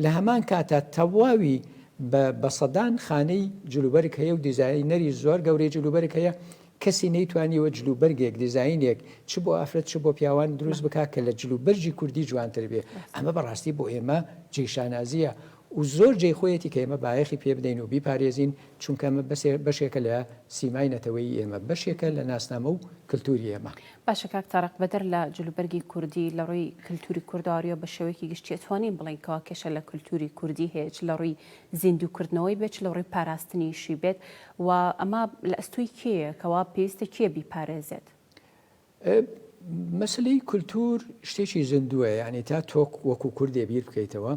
لە هەمان کاتە تەواوی بە سەدان خانەی جلوبەرگ هەیە و دیزاینەری زۆر گەورەی جلوبەرگ هەیە کەسی نەیتوانیەوە جلوبەرگێک دیزاینێک چ بۆ ئافرەت چ بۆ پیاوان دروست بکات کە لە جلوبەرجی کوردی جوانتر بێ ئەمە بەڕاستی بۆ ئێمە جێشانازیە و زۆر جێی خۆیەتی کە ئێمە بایەخی پێ بدەین و بیپارێزین چونکە ئەمە بەشێکە لە سیمای نەتەوەی ئێمە بەشێکە لە ناسنامە و کللتوری ئێمە
باشە کاک تارق بەدەر لە جلوبەرگی کوردی لە ڕووی کللتوری کورداریۆ بە شێوەیەکی گشتی توانین بڵێنکەوە کێشە لە کللتوری کوردی هەیە لە ڕووی زیندووکردنەوەی بێت لە ڕووی پاراستنیشی بێت و ئەمە لە ئەستوی کێیە کەوا پێویستە کێ بیپارێزێت
مەسلەی کللتور شتێکی زیندووە یعنی تا تۆک وەکو کوردێ بیر بکەیتەوە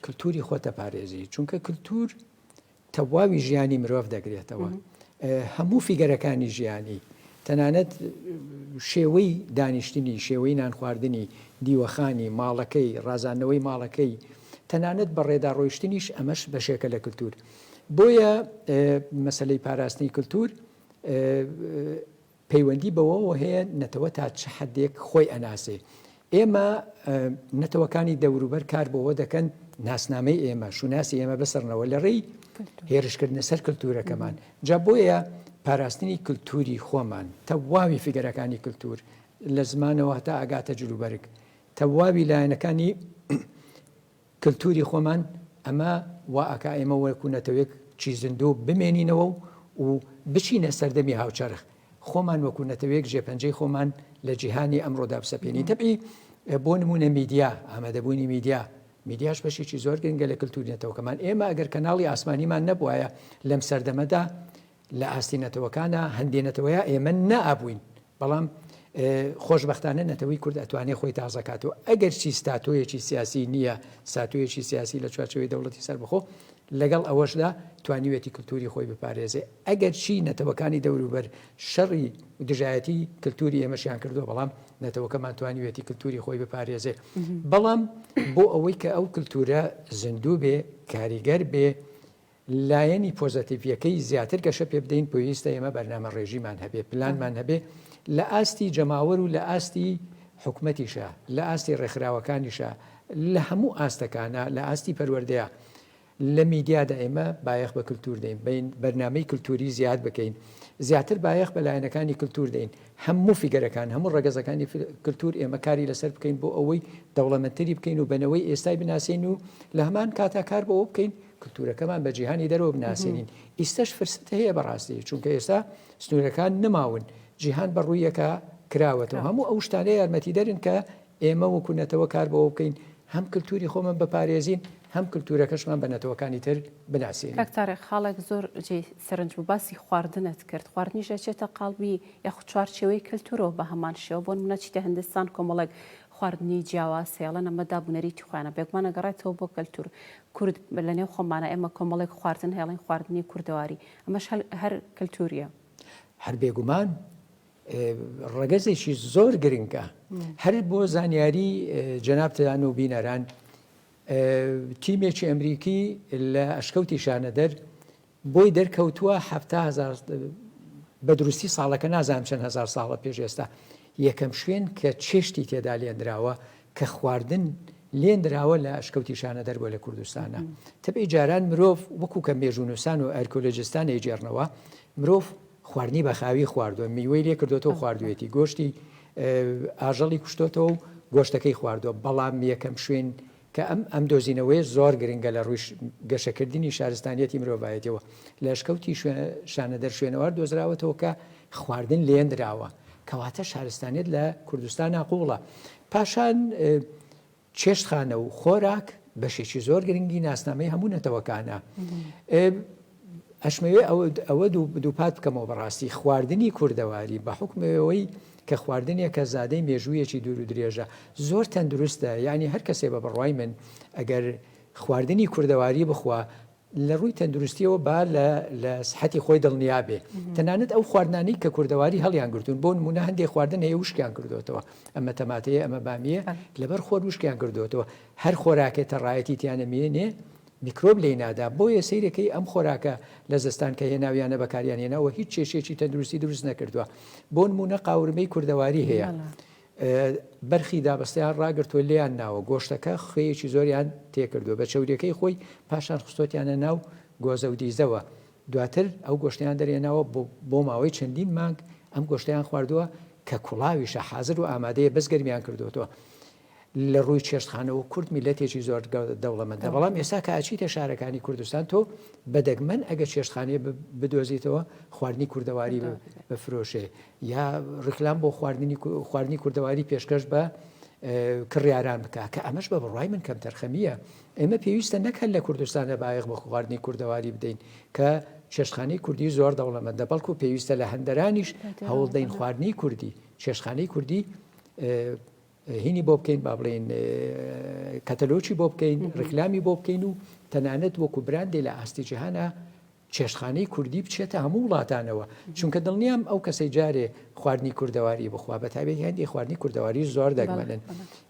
کللتوری خۆتە پارێزی چونکە کللتور تەواوی ژیانی مرۆڤ دەگرێتەوە هەموو فیگەرەکانی ژیانی تەنانەت شێوەی دانیشتنی شێوەی نان خواردنی دیوەخانی ماڵەکەی ڕازانەوەی ماڵەکەی تەنانەت بە ڕێداڕۆیشتنیش ئەمەش بەشێکە لە کللتور بۆیە مەسلەی پاراستنی کللتور پەیوەندی بەوەوە هەیە نەتەوە تا چه حدێک خۆی ئەناسێ ئێمە نەتەوەکانی دەوروبەر کار بەوە دەکەن ناسنامەی ئێمە شوناسی ئێمە بەسەرنەوە لە ڕێی هێرشکردنە سەر کللتورەکەمان جا بۆیە پاراستنی کللتوری خۆمان تەواوی فیگەرەکانی کللتور لە زمانەوە تا ئاگاتە جلوبەرگ تەواوی لایەنەکانی کللتوری خۆمان ئەمە وا ئەکا ئێمە وەکو نەتەوەیەک چی زیندوو بمێنینەوە و بچینە سەردەمی هاوچەرخ خۆمان وەکو نەتەوەیەک ژێپەنجەی خۆمان لە جیهانی ئەمڕۆدا بسەپێنی تەبعی بۆ نمونە میدیا ئامادەبوونی میدیاش بەشێکی زۆر گرنگە لە کللتوری نەتەوەکەمان ئێمە ئەگەر کەناڵی ئاسمانیمان نەبووایە لەم سەردەمەدا لە ئاستی نەتەوەکانە هەندێ نەتەوەیە ئێمە نەئابووین بەڵام خۆشبەختانە نەتەوەی کورد ئەتوانێت خۆی تازەکاتەوە ئەگەر چی ستاتۆیەکی سیاسی نییە ساتۆیەکی سیاسی لە چوارچەوەی دەوڵەتی سەربەخۆ لەگەڵ ئەوەشدا توانیوێتی کللتوری خۆی بپارێزێ ئەگەر چی نەتەوەکانی دەوروبەر شەڕی دژایەتی کللتوری ئێمەشیان کردووە بەڵام نەتەوەکەمان توانیوێتی کللتوری خۆی بپارێزێ بەڵام بۆ ئەوەی کە ئەو کللتورە زیندوو بێ کاریگەر بێ لایەنی پۆزەتیڤیەکەی زیاتر گەشە پێ بدەین پێویستە ئێمە بەرنامە ڕێژیمان هەبێ پلانمان هەبێ لە ئاستی جەماوەر و لە ئاستی حکومەتیشە لە ئاستی ڕێکخراوەکانیشە لە هەموو ئاستەکانە لە ئاستی پەروەردەیە لە میدیادا ئێمە بایەخ بە کللتور دەین بەرنامەی کللتوری زیاد بکەین زیاتر بایەخ بە لایەنەکانی کللتور دەین هەموو فیگەرەکان هەموو ڕێگەزەکانی کللتور ئێمە کاری لەسەر بکەین بۆ ئەوەی دەوڵەمەندتری بکەین و بنەوەی ئێستای بناسیین و لە هەمان کاتا کار بەوە بکەین کللتورەکەمان بە جیهانی دەرەوە بناسیێنین ئیستەش فرسەت هەیە بەڕاستی چونکە ئێستا سنوورەکان نماون جیهان بەڕوویەکە کراوەتەوە هەموو ئەو شتانەیە یارمەتی دەرن کە ئێمە وەکوونەتەوە کار بەوە بکەین هەم کللتوری خۆمان بپارێزین هەم کللتورەکەشمان بە نەتەوەکانی تر بناسیین
کاکتارێک خاڵێک زۆر سەرنج بوو باسی خواردنت کرد خواردنیشە چێتە قاڵبی یاخود چوارچێوەی کللتورەوە بە هەمان شێوە بۆ نمونەچیتە هەندستان کۆمەڵێک خواردنی جیاواز هێڵەن ئەمە دابوونەری توخوانە بێگومانە گەڕێتەوە بۆ کللتور کورد لە نێو خۆمانە ئێمە کۆمەڵێک خواردن هێڵین خواردنی کوردەواری ئەمەش هەر کللتوریە
هەر بێگومان ڕەگەزێکی زۆر گرنگە هەر بۆ زانیاری جەنابتان و بینەران تیمێکی ئەمریکی لە ئەشکەوتی شانەدەر بۆی دەرکەوتووە 7,000 بە دروستی ساڵەکە نازانم چەند هزار ساڵە پێش ئێستا یەکەم شوێن کە چێشتی تێدا لێنراوە کە خواردن لێنراوە لە ئەشکەوتی شانەدەر بۆ لە کوردستانە تەبێ جاران مرۆڤ وەکو کە مێژونوسان و ئەرکۆلۆجستان ئەیجێڕنەوە مرۆڤ خواردنی بە خاوی خواردووە میوەی لێ کردوێتەوە خواردوێتی گۆشتی ئاژەڵی کوشتۆتەوە و گۆشتەکەی خواردووە بەڵام یەکەم شوێن کە ئەم دۆزینەوەی زۆر گرنگە لە ڕووی گەشەکردنی شارستانیەتی مرۆڤایەتەوە لە ئەشکەوتی شانەدەر شوێنەوەر دۆزراوەتەوە کە خواردن لێنراوە کەواتە شارستانیت لە کوردستان قوڵە پاشان چێشتخانە و خۆراک بەشێکی زۆر گرنگی ناسنامەی هەموو نەتەوەکانە ئەشمەوێ ئەوە دووپات بکەمەوە بەڕاستی خواردنی کوردەواری بە حکمەوەی کە خواردنێکە زادەی مێژوویەکی دوور و درێژە زۆر تەندروستە یعنی هەر کەسێ بە بڕوای من ئەگەر خواردنی کوردەواری بخوا لە ڕووی تەندروستیەوە با لە سحەتی خۆی دڵنیابێ تەنانەت ئەو خواردنانی کە کوردەواری هەڵیان گرتوون بۆ نمونە هەندێک خواردن هەیە وشکیان کردوتەوە ئەمە تەماتەیە ئەمە بامیە لەبەر خۆر وشکیان کردوتەوە هەر خۆراکێتە ڕایەتی تیانە مێنێ میکرۆب لێ نادا بۆیە سیرەکەی ئەم خۆراکە لە زستان کە هێناویانە بەکاریان هێناوە هیچ کێشێکی تەندروستی دروست نەکردووە بۆ نمونە قاورمەی کوردەواری هەیە بەرخی دابستیان ڕاگرتووە لیان ناوە گۆشتەکە خێیەکی زۆریان تێکردووە بە چەورەکەی خۆی پاشان خستۆتیانە ناو گۆزە و دیزەوە دواتر ئەو گۆشتیان دەرێناوە بۆ ماوەی چەندین مانگ ئەم گۆشتیان خواردووە کە کوڵاویشە حازر و ئامادەیە بەس گەرمیان کردوتەوە لە ڕووی چێشتخانەوە کورد میلەتێکی زۆر دەوڵەمەندە بەڵام ئێستا کە ئاچیتە شارەکانی کوردستان تۆ بەدەگمەن ئەگە چێشتخانەیە بدۆزیتەوە خواردنی کوردەواری بفرۆشێ یا ڕکلام بۆ خواردنی کوردەواری پێشکەش بە کڕیاران بکە کە ئەمەش بە بڕای من کەم تەرخەمیە ئێمە پێویستە نەکەن لە کوردستانە بایەخ بە خواردنی کوردەواری بدەین کە چێشتخانەی کوردی زۆر دەوڵەمەندە بەڵکو پێویستە لە هەندەرانیش هەوڵدەین خواردنی کوردی چێشتخانەی کوردی هینی بۆ بکەین با بڵێن کەتەلۆچی بۆ بکەین ڕکلامی بۆ بکەین و تەنانەت وەکو براندێ لە ئاستی جیهانە چێشتخانەی کوردی بچێتە هەموو وڵاتانەوە چونکە دڵنیام ئەو کەسەی جارێ خواردنی کوردەواری بخوا بە تایبەتی هەندی خواردنی کوردەواری زۆر دەگمەنن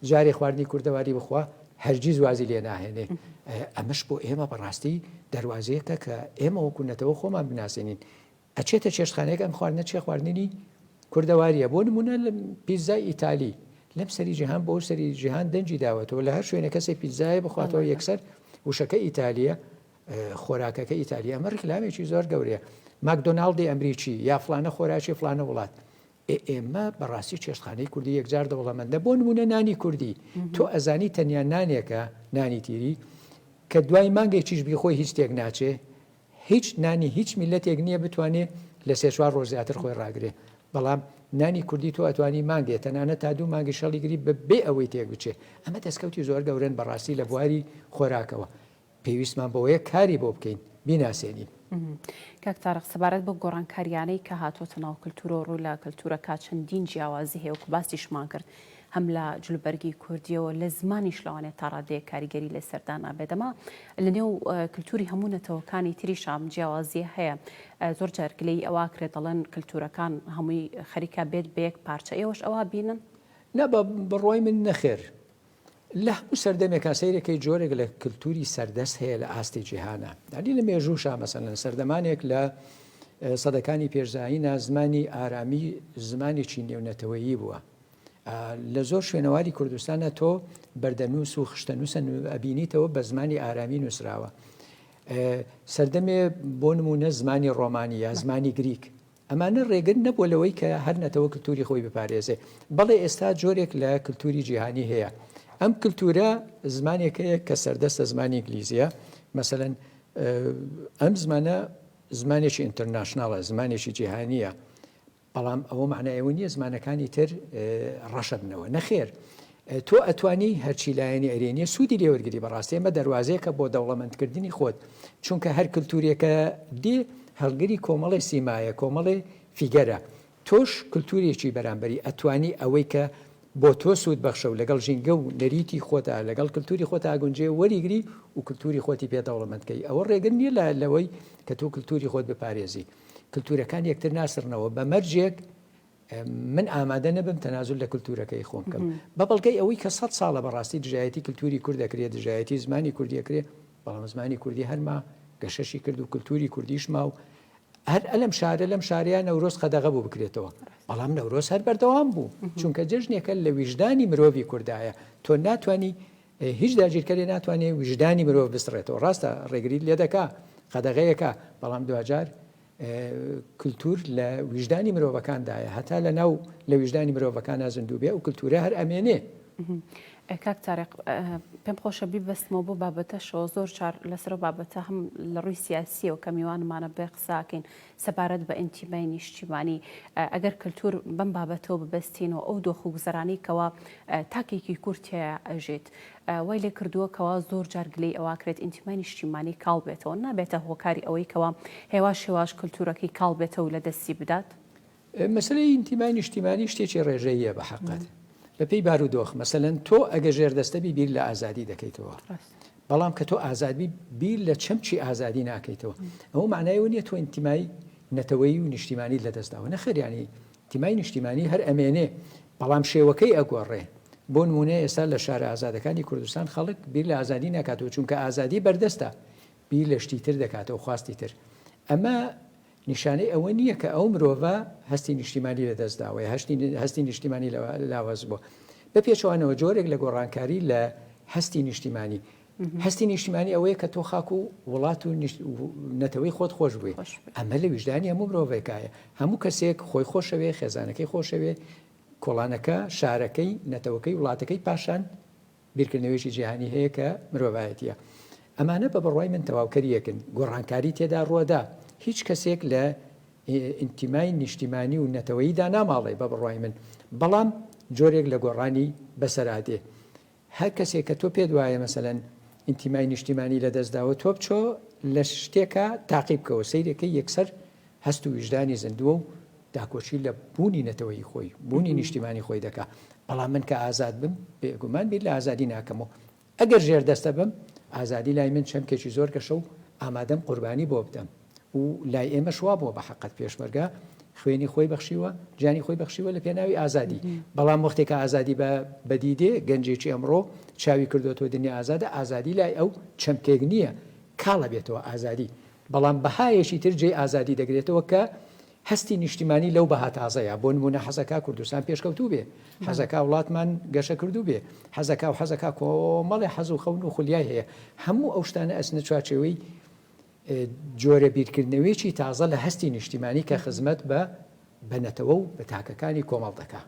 جارێ خواردنی کوردەواری بخوا هەرگیز وازی لێ ناهێنێ ئەمەش بۆ ئێمە بەڕاستی دەواازەیەکە کە ئێمە وەکوونەتەوە خۆمان بناسیێنین ئەچێتە چێشتخانەیەک ئەم خواردنە چێ خواردنی کوردەواریە بۆ نمونە لە پیزای ئیتالی لەم سەری جیهان بۆ سەری جیهان دەنجی داوەتەوە لە هەر شوێنە کەسێک پیزایە بخواتەوە یەکسەر وشەکە ئیتالیە خۆراکەکە ئیتالیا ئەمە ڕکلامێکی زۆر گەورەیە ماکدۆناڵدی ئەمریکی یا فلانە خۆراکی فلانە وڵات ئێمە بەڕاستی چێشتخانەی کوردی یەکجار دەوڵەمەندە بۆ نمونە نانی کوردی تۆ ئەزانی تەنیا نانێکە نانی تیری کە دوای مانگێکیش بیخۆی هیچ تێک ناچێ هیچ نانی هیچ میلەتێک نییە بتوانێت لە سێ چوار ڕۆژ زیاتر خۆی ڕاگرێ بەڵام نانی کوردی تۆ ئەتوانی مانگێت تەنانەت تا دوو مانگی شەڵیگری بێ ئەوەی تێک بچێ ئەمە دەستکەوتی زۆر گەورن بەڕاستی لە بواری خۆراکەوە پێویستمان بەوەیە کاری بۆ بکەین بیناسیێنین
کاک تارق سەبارەت بۆ گۆڕانکاریانەی کە هاتۆتە ناو کللتورۆ ڕوو لە کللتورەکە چەندین جیاوازی هەیە وکو باسیشمان کرد هەم لە جلوبەرگی کوردیەوە لە زمانیش لەوانێت تا ڕادەیە کاریگەری لە سەردان بێدەما لە نێو کللتوری هەموو نەتەوەکانی تریشام جیاوازی هەیە زۆر جارگلەی ئەوە کرێت دەڵێن کللتورەکان هەمووی خەریکە بێت بەیەک پارچە ئێوەش ئەوە بینن
نە بڕۆی من نەخێر لە هەموو سەردەمێکا سەیرەکەی جۆرێک لە کللتوری سەردەست هەیە لە ئاستی جیهانە دانی لە مێژووشە مەسەلەن سەردەمانێک لە سەدەکانی پێشداهینە زمانی ئارامی زمانێکی نێونەتەوەیی بووە لە زۆر شوێنەواری کوردستانە تۆ بەردەنووس و خشتەنووسە ئەبینیتەوە بە زمانی ئارامی نووسراوە سەردەمێ بۆ نمونە زمانی ڕۆمانی یا زمانی گریک ئەمانە ڕێگر نەبووە لەوەی کە هەر نەتەوە کللتوری خۆی بپارێزێ بەڵێ ئێستا جۆرێک لە کللتوری جیهانی هەیە ئەم کللتورە زمانێکەیە کە سەردەستە زمانی ئینگلیزیە مەسەلەن ئەم زمانە زمانێکی ئینتەرناشناڵە زمانێکی جیهانیە بەڵام ئەوە معنایەوە نییە زمانەکانی تر ڕەشە بنەوە نەخێر تۆ ئەتوانی هەرچی لایەنی ئەرێنیە سوودی لێوەرگری بەڕاستی ئەمە دەواازەیەکە بۆ دەوڵەمەندکردنی خۆت چونکە هەر کللتورێکە دێ هەڵگری کۆمەڵی سیمایە کۆمەڵی فیگەرە تۆش کللتورێکی بەرامبەری ئەتوانی ئەوەی کە بۆ تۆ سوود بەخشە و لەگەڵ ژینگە و نەریتی خۆتا لەگەڵ کللتوری خۆتا ئاگونجێ وەریگری و کللتوری خۆتی پێ دەوڵەمەندکەی ئەوە ڕێگر نییە لەوەی کە تۆ کللتوری خۆت بپارێزی کللتورەکان یەکتر ناسرنەوە بە مەرجێک من ئامادە نەبم تەنازل لە کللتورەکەی خۆم بکەم بە بەڵگەی ئەوەی کە 100 ساڵە بەڕاستی دژایەتی کللتوری کورد دەکرێت دژایەتی زمانی کوردی دەکرێت بەڵام زمانی کوردی هەرما گەشەشی کرد و کللتوری کوردیش ما و هەر ئەلم شارە لەم شاریان نەورۆز قەدەغە بوو بکرێتەوە بەڵام نەورۆز هەر بەردەوام بوو چونکە جژنێکە لە ویژدانی مرۆڤی کوردایە تۆ ناتوانانی هیچ داگیرکەری ناتوانێت ویژدانی مرۆڤ بستڕێتەوە ڕاستە ڕێگریت لێ دەکا قەدەغەیەکە بەڵام دوجار کللتور لە ویژدانی مرۆڤەکاندایە هەتا لە ناو لە ویژدانی مرۆڤەکانە زیندوو بێ و کللتورە هەر ئەمێنێ
کاک تارق پێم خۆشە بیبەستمەوە بۆ بابەتەشەوە زۆر چار لەسەر بابەتە هەم لە ڕووی سیاسیەوە کە میوانمانە بێ قساکەین سەبارەت بە ئینتیمای نیشتیمانی ئەگەر کللتور بەم بابەتەوە ببەستینەوە ئەو دۆخ و گوزەرانی کەوا تاکێکی کورتە ئەژێت وای لێ کردووە کەوا زۆر جارگلەی ئەوە کرێت ئینتیمای نیشتیمانی کاڵ بێتەوە نابێتە هۆکاری ئەوەی کەوا هێواش هێواش کللتورەکەی کاڵ بێتەوە لە دەستی بدات
مەسلەی ئینتیمای نیشتیمانی شتێکی ڕێژەیە بە حقیقەت بەپێی بارودۆخ مەسەلەن تۆ ئەگە ژێردەستەبی بیر لە ئازادی دەکەیتەوە بەڵام کە تۆ ئازادی بیر لە چەمچی ئازادی ناکەیتەوە ئەوە معنایەوە نییە تۆ ئینتیمای نەتەوەی و نیشتیمانی لەدەستداوە نەخێریانی تیمای نیشتیمانی هەر ئەمێنێ بەڵام شێوەکەی ئەگۆڕێ بۆ نمونێ ئێستا لە شارە ئازادەکانی کوردستان خەڵک بیر لە ئازادی ناکاتەوە چونکە ئازادی بەردەستە بیر لە شتی تر دەکاتەوە خواستی تر ئەمە نیشانەی ئەوە نییە کە ئەو مرۆڤە هەستی نیشتیمانی لەدەستداوە هەستی نیشتیمانی لاوەز بووە بە پێچوانەوە جۆرێک لە گۆڕانکاری لە هەستی نیشتیمانی هەستی نیشتیمانی ئەوەیە کە تۆ خاک و وڵات و نەتەوەی خۆت خۆش بووی ئەمە لە ویژدانی هەموو مرۆڤێکایە هەموو کەسێک خۆی خۆشەوێ خێزانەکەی خۆشەوێ کۆڵانەکە شارەکەی نەتەوەکەی وڵاتەکەی پاشان بیرکردنەوەیشی جیهانی هەیە کە مرۆڤایەتیە ئەمانە بە بڕوای من تەواوکەریەکن گۆڕانکاری تێدا ڕووەدا هیچ کەسێک لە ئینتیمای نیشتیمانی و نەتەوەییدا ناماڵێ بە بڕوای من بەڵام جۆرێک لە گۆڕانی بەسەرادێ هەر کەسێک کە تۆ پێ وایە مەسەلەن ئینتیمای نیشتیمانی لەدەستداوە تۆ بچۆ لە شتێکە تاقیب بکەوە سەیرەکەی یەکسەر هەست و ویژدانی زیندووە و داکۆچی لە بوونی نەتەوەی خۆی بوونی نیشتیمانی خۆی دەکا بەڵام من کە ئازاد بم بێگومان بیر لە ئازادی ناکەمەوە ئەگەر ژێردەستە بم ئازادی لای من چەمکێکی زۆر کەشە و ئامادەم قوربانی بۆ بدەم و لای ئێمە شوا بووە بە حەقەت پێشمەرگە خوێنی خۆی بەخشیوە جانی خۆی بەخشیوە لە پێناوی ئازادی بەڵام وەختێکە ئازادی بەدیدێ گەنجێکی ئەمڕۆ چاوی کردوەوە دنیا ئازادە ئازادی لای ئەو چەمکێک نییە کاڵە بێتەوە ئازادی بەڵام بەهایەشی تر جێ ئازادی دەگرێتەوە کە هەستی نیشتیمانی لەو بەها تازەیە بۆ نمونە حەزەکە کوردستان پێشکەوتوو بێ حەزەکە وڵاتمان گەشە کردو بێ حەزەکە کۆمەڵی حەز و خەون و خولیای هەیە هەموو ئەو شتانە ئەسنە چوارچێوەی جۆرە بیرکردنەوەیکی تازە لە هەستی نیشتیمانی کە خزمەت بە نەتەوە و بە تاکەکانی کۆمەڵ دەکا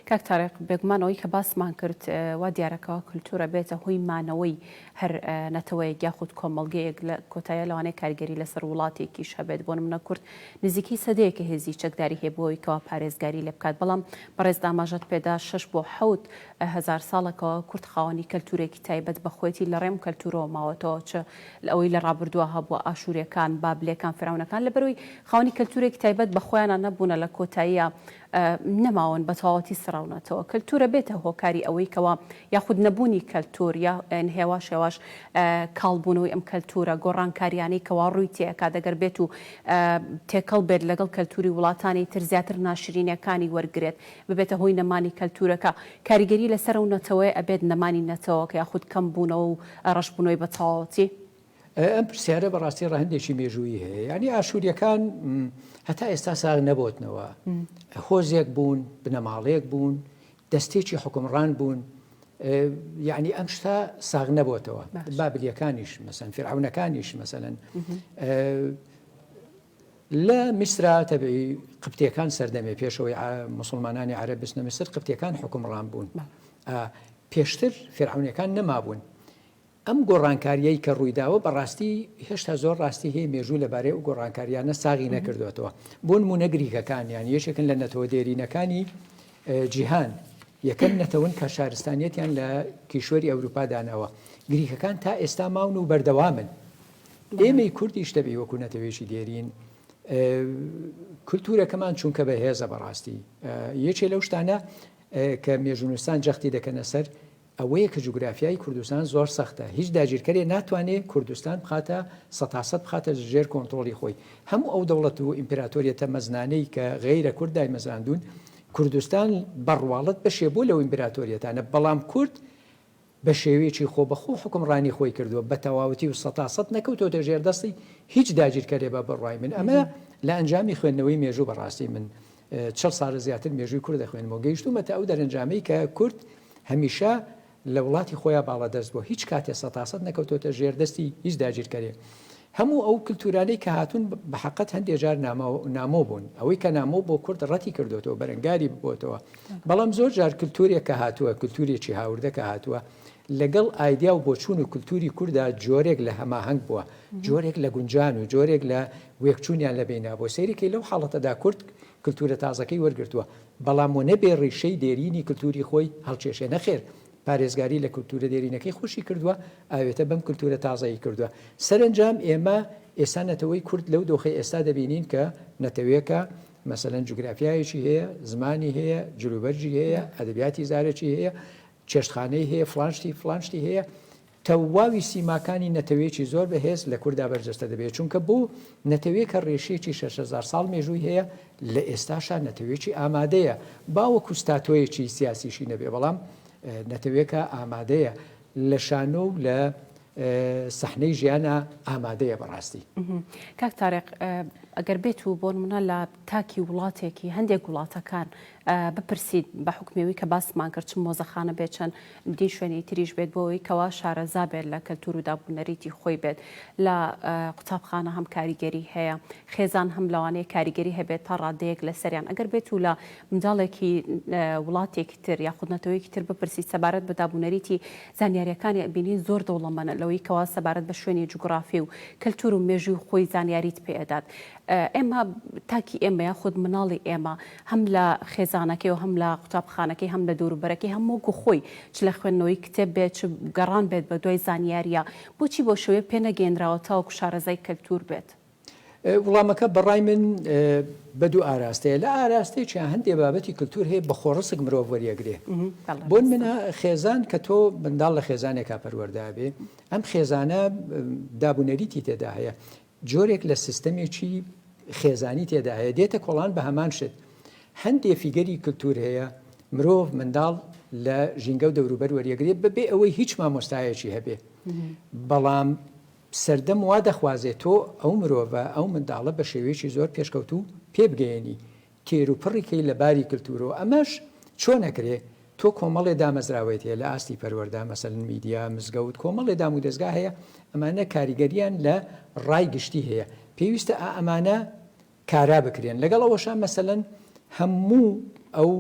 کاک تاریق بێگومانەوەی کە باسمان کرد وا دیارەکەەوە کللتورە بێتە هۆی مانەوەی هەر نەتەوەیەک یاخود کۆمەڵگەیەک لە کۆتایە لەوانەیە کارگەری لەسەر وڵاتێکیش هەبێت بۆ منە کورد نزیکی سەدەیەکە هێزی چەکداری هەیە کەوا پارێزگاری لێ بکات بەڵام بەڕێز داماژەت پێدا 6 بۆ 7 هزار ساڵێکەوە کورد خاوەنی کەلتورێکی تایبەت بەخۆیەتی لە ڕێم کەلتورەوە ماوەتەوە چ ئەوەی لە ڕابردووە هەبووە ئاشوورەکان بابلەکان فراونەکان لەبەرەوەی خاوەنی کەلتورێکی تایبەت بە خۆیانە نەبوونە لە کۆتاییە نەماون بە تەواوەتی سراونەتەوە کەلتورە بێتە هۆکاری ئەوەی کەوا یاخود نەبوونی کەلتور یا هێواش هێواش کاڵبوونەوەی ئەم کەلتورە گۆڕانکاریانەی کەوا ڕووی تێکا دەگەر بێت و تێکەڵ بێت لەگەڵ کەلتوری وڵاتانی تر زیاتر ناشرینەکانی وەرگێت ببێتە هۆی نەمانی کەلتورەکە کاریگەری لەسەر و نەتەوەی ئەبێت نەمانی نەتەوە کە یاخود کەم بوونەوە و ڕەشبوونەوەی بە تەواوەتی
ئەم پرسیارە بەڕاستی ڕەهندێکی مێژووی هەیە ینی ئاشووریەکان هەتا ئێستا ساغ نەبوتنەوە هۆزێک بوون بنەماڵەیەک بوون دەستێکی حکومڕان بوون یعنی ئەم شتا ساغ نەبوتەوە بابلیەکانیش مەسەن فرعونەکانیش مەسەلەن لە میسرا تەبعی قبتیەکان سەردەمێ پێشەوەی موسڵمانانی عەرەب بچنە میسر قبتیەکان حکومڕان بوون پێشتر فرعونەکان نەمابوون ئەم گۆڕانکاریەی کە ڕوویداوە بەڕاستی هێشتا زۆر ڕاستی هەیە مێژوو لەبارەی و گۆڕانکاریانە ساغی نەکردوێتەوە بۆ نمونە گریکەکان یان یەکێکن لە نەتەوە دێرینەکانی جیهان یەکەم نەتەون کە شارستانیەتیان لە کیشوەری ئەوروپا داناوە گریکەکان تا ئێستا ماون و بەردەوامن ئێمەی کوردیش دەبێ وەکو نەتەوێشی دێرین کولتورەکەمان چونکە بەهێزە بەڕاستی یەکێ لەو شتانە کە مێژونوستان جەختی دەکەنە سەر ئەوەیە کە جوگرافیای کوردستان زۆر سەختە هیچ داگیرکەرێ ناتوانێت کوردستان بخاتە 100% بخاتە ژێر کۆنتترۆلی خۆی هەموو ئەو دەوڵەت و ئیمپراتۆریەتە مەزنانەی کە غەیرە کورد دایمەزاندون کوردستان بەڕواڵەت بەشێ بۆ لەو ئیمپراتۆریەتانە بەڵام کورد بە شێوەیەکی خۆ بەخۆ حکومڕانی خۆی کردووە بە تەواوەتی و 100% نەکەوتۆتە ژێردەستی هیچ داگیرکەرێ بە بڕوای من ئەمە لە ئەنجامی خوێندنەوەی مێژوو بەڕاستی من 40 ساڵ زیاتر مێژووی کورد دەخوێنمەوە گەیشتومەتە ئەو دەرەنجامەی کە کورد هەمیشە لە وڵاتی خۆیان باڵەدەست بۆ هیچ کاتێ 100% نەکەوتۆتە ژێردەستی هیچ داگیرکەرێ هەموو ئەو کللتورانەی کە هاتوون بە حەقەت هەندێک جار نامۆ بوون ئەوەی کە نامۆ بۆ کورد ڕەتی کردوێتەوە بەرەنگاری ببووتەوە بەڵام زۆر جار کللتورێک کە هاتووە کللتورێکی هاوردە کە هاتووە لەگەڵ ئایدیا و بۆچوون و کللتوری کووردا جۆرێک لە هەماهەنگ بووە جۆرێک لە گونجان و جۆرێک لە وێکچوونیان لە بینە بۆ سەیرێکی لەو حاڵەتەدا کورد کللتورە تازەکەی وەرگرتووە بەڵام و نەبێ ڕیشەی دێرینی کللتوری خۆی هەڵکێشێ نەخێر پارێزگاری لە کللتورە دێرینەکەی خوشی کردووە ئاوێتە بەم کللتورە تازایی کردووە سەرنجام ئێمە ئێستا نەتەوەی کورد لەو دۆخی ئێستا دەبینین کە نەتەوەیەکە مەسەلەن جوگرافیایەکی هەیە زمانی هەیە جلوبەرجی هەیە ئەدەبیاتی زارێکی هەیە چێشتخانەی هەیە فلانشتی هەیە تەواوی سیماکانی نەتەوەیەکی زۆر بەهێز لە کووردا بەرجەستە دەبێت چونکە بۆ نەتەوەیە کە ڕێشەیەکی 6,000 ساڵ مێژووی هەیە لە ئێستاشا نەتەوەیەکی ئامادەیە باوەکو ستاتۆیەکی سیاسیشی نەبێ بەڵام نەتەوەیەکە ئامادەیە لە شانۆ و لە سەحنەی ژیانە ئامادەیە بەڕاستی.
کاک تارێق ئەگەر بێت و بۆ نمونە لە تاکی وڵاتێکی هەندێک وڵاتەکان بپرسید بە حکمێوی کە باسمان کرد چ مۆزەخانە بێت چەند دی شوێنی تریش بێت بۆەوەی کەوا شارەزا بێت لە کەلتور و دابوونەریتی خۆی بێت لە قوتابخانە هەم کاریگەری هەیە خێزان هەم لەوانەیە کاریگەری هەبێت تا ڕادەیەک لە سەریان ئەگەر بێت و لە منداڵێکی وڵاتێکی تر یاخود نەتەوەیەکی تر بپرسید سەبارەت بە دابوونەریتی زانیاریەکانی بینی زۆر دەوڵەمەنە لەوەی کەوا سەبارەت بە شوێنی جوگرافی و کەلتور و مێژووی خۆی زانیاریت پێدات. ئێمە تاکی ئێمە یاخود مناڵی ئێمە هەم لە خێزانەکەی و هەم لە قوتابخانەکەی هەم لە دووروبەرەکەی هەموو خۆی چ لە خوێندنەوەی کتێب بێت چ گەڕان بێت بە دوای زانیاریە بۆچی بۆ شوێ پێنەگەێنراوە تاوەکو شارەزای کەلتور بێت.
وڵامەکە بەڕای من بە دوو ئاراستەیە لە ئاراستەیەکیان هەندێک بابەتی کللتور هەیە بە خۆڕسک مرۆڤ وەریەگرێ بۆن منە خێزان کە تۆ منداڵ لە خێزانێکا پەروەردابێ ئەم خێزانە دابوونەریتی تێدا هەیە جۆرێک لە سیستەمێکی خێزانی تێدا هەیە دێتە کۆڵان بە هەمان شت هەندێک فیگەری کللتور هەیە مرۆڤ منداڵ لە ژینگە و دەوروبەر وەریەگرێت بەبێ ئەوەی هیچ مامۆستایەکی هەبێ بەڵام سەردەم وا دەخوازێت تۆ ئەو مرۆڤە ئەو منداڵە بە شێوەیەکی زۆر پێشکەوت و پێبگەێنی تێر و پڕیکەی لە باری کللتورەوە ئەمەش چۆن نەکرێ تۆ کۆمەڵێ دامەزراوێت هەیە لە ئاستی پەروەردا مەسەلەن میدیا مزگەوت کۆمەڵێ دام و دەستگا هەیە ئەمانە کاریگەریان لە ڕای گشتی هەیە پێویستە ئەمانە کارا بکرێن لەگەڵ ئەوەشان مەسەلەن هەموو ئەو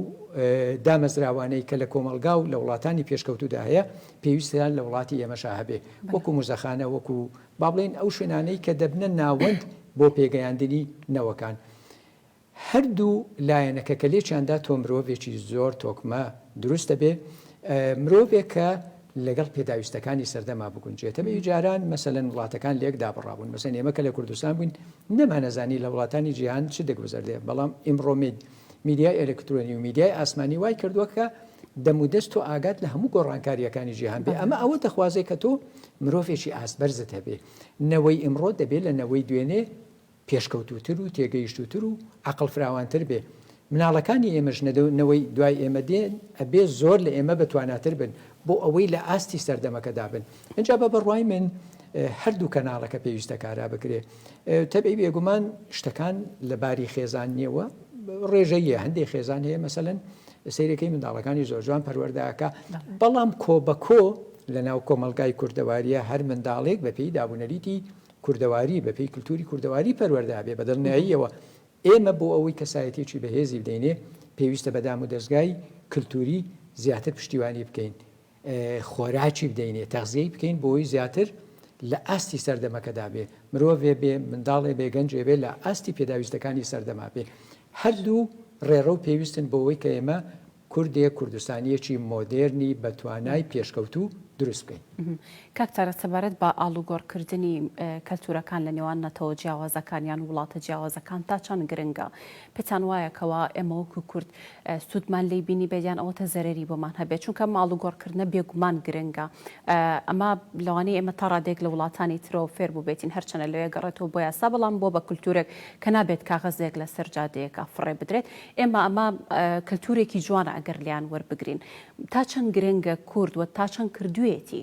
دامەزراوانەی کە لە کۆمەلگا و لە وڵاتانی پێشکەوتودا هەیە پێویستیان لە وڵاتی ئێمەشا هەبێ وەکو مۆزەخانە وەکو با بڵێن ئەو شوێنانەی کە دەبنە ناوەند بۆ پێگەیاندنی نەوەکان هەردوو لایەنەکە کە لێکیاندا تۆ مرۆڤێکی زۆر تۆکمە دروستە بێ مرۆڤێک کە لەگەڵ پێداویستەکانی سەردەما بگونجێتە بە جاران مەسەلەن وڵاتەکان لێک دابڕابوون مەسەن ئێمە کە لە کوردستان بووین نەمانەزانی لە وڵاتانی جیهان چ دەگوزەردێ بەڵام ئیمڕۆ میدیای ئەلکترۆنی و میدیای ئاسمانی وای کردووە کە دەمودەست و ئاگات لە هەموو گۆڕانکاریەکانی جیهان بێ ئەمە ئەوە دەخوازێت کە تۆ مرۆڤێکی ئاسبەرزت هەبێ نەوەی ئیمڕۆ دەبێت لە نەوەی دوێنێ پێشکەوتوتر و تێگەیشتوتر و عقل فراوانتر بێ مناڵەکانی ئێمەش نەوەی دوای ئێمە دێن ئەبێ زۆر لە ئێمە بەتواناتر بن بۆ ئەوەی لە ئاستی سەردەمەکەدا بن اینجا بە بەڕوای من هەردوو کەناڵەکە پێویستە کارا بکرێ تەبعی بێگومان شتەکان لە باری خێزان نیەوە ڕێژەیە هەندێک خێزان هەیە مەسەلەن سیرەکەی منداڵەکانی زۆر جوان پەروەردەکە بەڵام کۆ لە ناو کۆمەلگای کوردەواریە هەر منداڵێک بەپێی دابوونەریتی کوردەواری بەپێی کللتوری کوردەواری پەروەردابێ بەدڵنیاییەوە ئێمە بۆ ئەوەی کەسایەتێکی بەهێزی بدەینێ پێویستە بەدام و دەستگای کللتوری زیاتر پشتیوانی بکەین خۆراکی بدەینێ تەغزیەی بکەین بۆی زیاتر لە ئاستی سەردەمەکەدا بێ مرۆڤێ بێ منداڵێ بێ گەنجێ بێ لە ئاستی پێداویستەکانی سەردەما بێ هەردوو ڕێڕە و پێویستن بۆەوەی کە ئێمە کوردێک کوردستانیەکی مۆدێرنی بەتوانای پێشکەوتوو دروست بکەین.
کاکتارە سەبارەت بە ئاڵوگۆڕکردنی کەلتورەکان لە نێوان نەتەوە جیاوازەکانیان وڵاتە جیاوازەکان تا چەند گرنگە پێتان وایەکەوە ئێمە وەکو کورد سوودمان لی بینی بێدیان ئەوەتە زەرری بۆمان هەبێت چونکە ئاڵوگۆڕکردنە بێگومان گرنگە ئەمە لەوانەیە ئێمە تا ڕادێک لە وڵاتانی ترەوە فێر بوو بێتین هەرچەنە لەوێ گەڕێتەوە بۆ یاسا بەڵام بۆ بە کللتورێک کە نابێت کاغەزێک لە سەر جادەیەکە فڕێ بدرێت ئێمە ئەمە کللتورێکی جوانە ئەگەر لیان وەربگرین تا چەند گرنگە کورد و تا چەند کردوێتی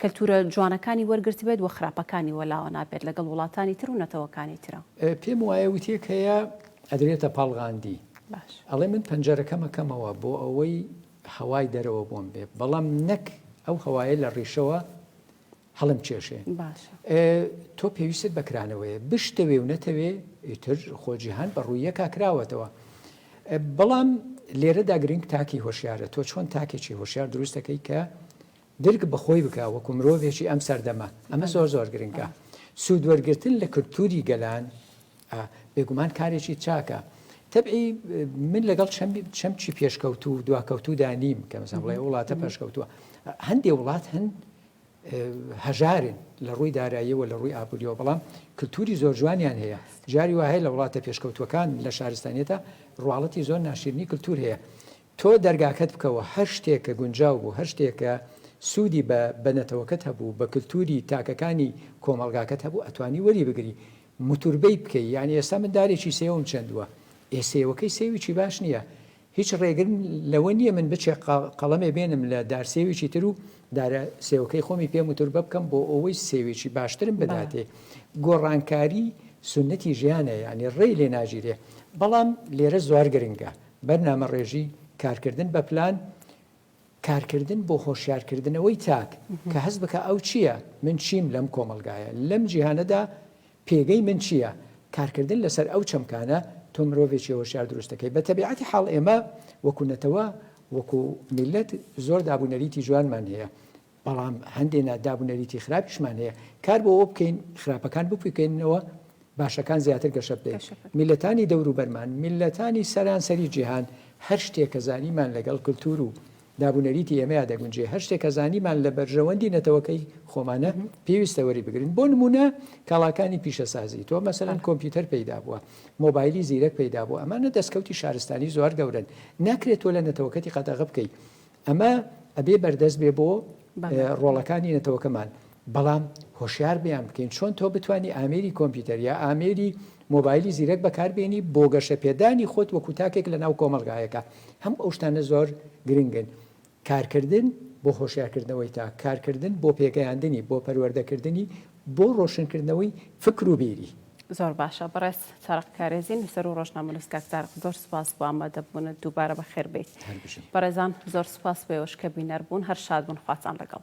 کەلتورە جوانەکانی وەرگرت بێت و خراپەکانی وەلاوە نابێت لەگەڵ وڵاتانی تر و نەتەوەکانی ترە
پێم وایە وتێک هەیە ئەدرێتە پاڵغاندی ئەڵێ من پەنجەرەکەمەکەمەوە بۆ ئەوەی هەوای دەرەوە بۆم بێ بەڵام نەک ئەو هەوایە لە ڕیشەوە هەڵم کێشێ تۆ پێویست بەکرانەوەیە بشتەوێ و نەتەوێ ئیتر خۆجییهان بە ڕوویە کاکراوەتەوە بەڵام لێرەدا گرنگ تاکی هۆشیارە تۆ چۆن تاکێکی هۆشیار دروستەکەی کە درک بەخۆی بکە وەکو مرۆڤێکی ئەم سەردەما ئەمە زۆر زۆر گرنگە سوودوەرگرتن لە کللتوری گەلان بێگومان کارێکی چاکە تەبعی من لەگەڵ چەمچی پێشکەوت و دواکەوتودا نیم کە مەسەڵ بڵێ وڵاتە پێشکەوتووە هەندێک وڵات هەن هەژارن لە ڕووی داراییەوە لە ڕووی ئابوووریەوە بەڵام کللتوری زۆر جوانیان هەیە جاری وهەیە لە وڵاتە پێشکەوتوەکان لە شارستانیێتە ڕواڵەتی زۆر ناشرینی کللتور هەیە تۆ دەرگاکەت بکەوە هەر شتێکە گونجاو بوو هەر شتێکە سوودی بە نەتەوەکەت هەبوو بە کللتوری تاکەکانی کۆمەلگاکەت هەبوو ئەتوانی وەری بگری موتوربەی بکەی یعنی ئێستا من دارێکی سێوم چەندووە ئێسێوەکەی سێویی باش نییە هیچ ڕێگرن لەوە نییە من بچێ قەڵەمێ بێنم لە دارسێویی تر و دارە سێوەکەی خۆمی پێ موتوربە بکەم بۆ ئەوەی سێوێکی باشترم بداتێ گۆڕانکاری سنەتی ژیانە ینی ڕێی لێ ناژیرێ بەڵام لێرە زۆر گرنگە بەرنامە ڕێژی کارکردن بە پلان کارکردن بۆ هۆشیارکردنەوەی تاک کە هەست بکە ئەو چییە من چیم لەم کۆمەلگایە لەم جیهانەدا پێگەی من چییە کارکردن لەسەر ئەو چەمکانە تۆ مرۆڤێکی هۆشیار دروستەکەی بە تەبیعەتی حاڵ ئێمە وەکوونەتەوە وەکو میلەت زۆر دابوونەریتی جوانمان هەیە بەڵام هەندێک دابوونەریتی خراپیشمان هەیە کار بۆ ئەوە بکەین خراپەکان بکەینەوە باشەکان زیاتر گەشە بدەین میلەتانی دەوروبەرمان میلەتانی سەرانسەری جیهان هەر شتێک کە زانیمان لەگەڵ کللتور و دابوونەریتی ئێمەیە دەگونجێ هەر شتێک کە زانیمان لە بەرژەوەندی نەتەوەکەی خۆمانە پێویستە وەری بگرین بۆ نمونە کاڵاکانی پیشەسازی تۆ مەسەلەن کۆمپیوتەر پەیدا بووە مۆبایلی زیرەک پەیدا بووە ئەمانە دەستکەوتی شارستانی زۆر گەورن ناکرێت تۆ لە نەتەوەکەتی قەدەغە بکەیت ئەمە ئەبێ بەردەست بێ بۆ ڕۆڵەکانی نەتەوەکەمان بەڵام هۆشیار بیان بکەین چۆن تۆ بتانی ئامێری کۆمپیوتەر یا ئامێری مۆبایلی زیرەک بەکاربێنی بۆ گەشە پێدانی خۆت وەکو تاکێک لە ناو کۆمەلگایەکە هەم ئەو شتانە زۆر گرنگن کارکردن بۆ هۆشیارکردنەوەی تا کارکردن بۆ پێگەیاندنی بۆ پەروەردەکردنی بۆ ڕۆشنکردنەوەی فکر و بیری
زۆر باشە بەڕێز چارەق کارێزین لەسەر و ڕۆژنامە نووسکار زۆر سپاس بۆ ئامادەبوونە دووبارە بەخێر بیت بەڕێزان زۆر سپاس بۆ ئێوەش کە بینەر بوون هەر شاد بوون خواتان لەگەڵ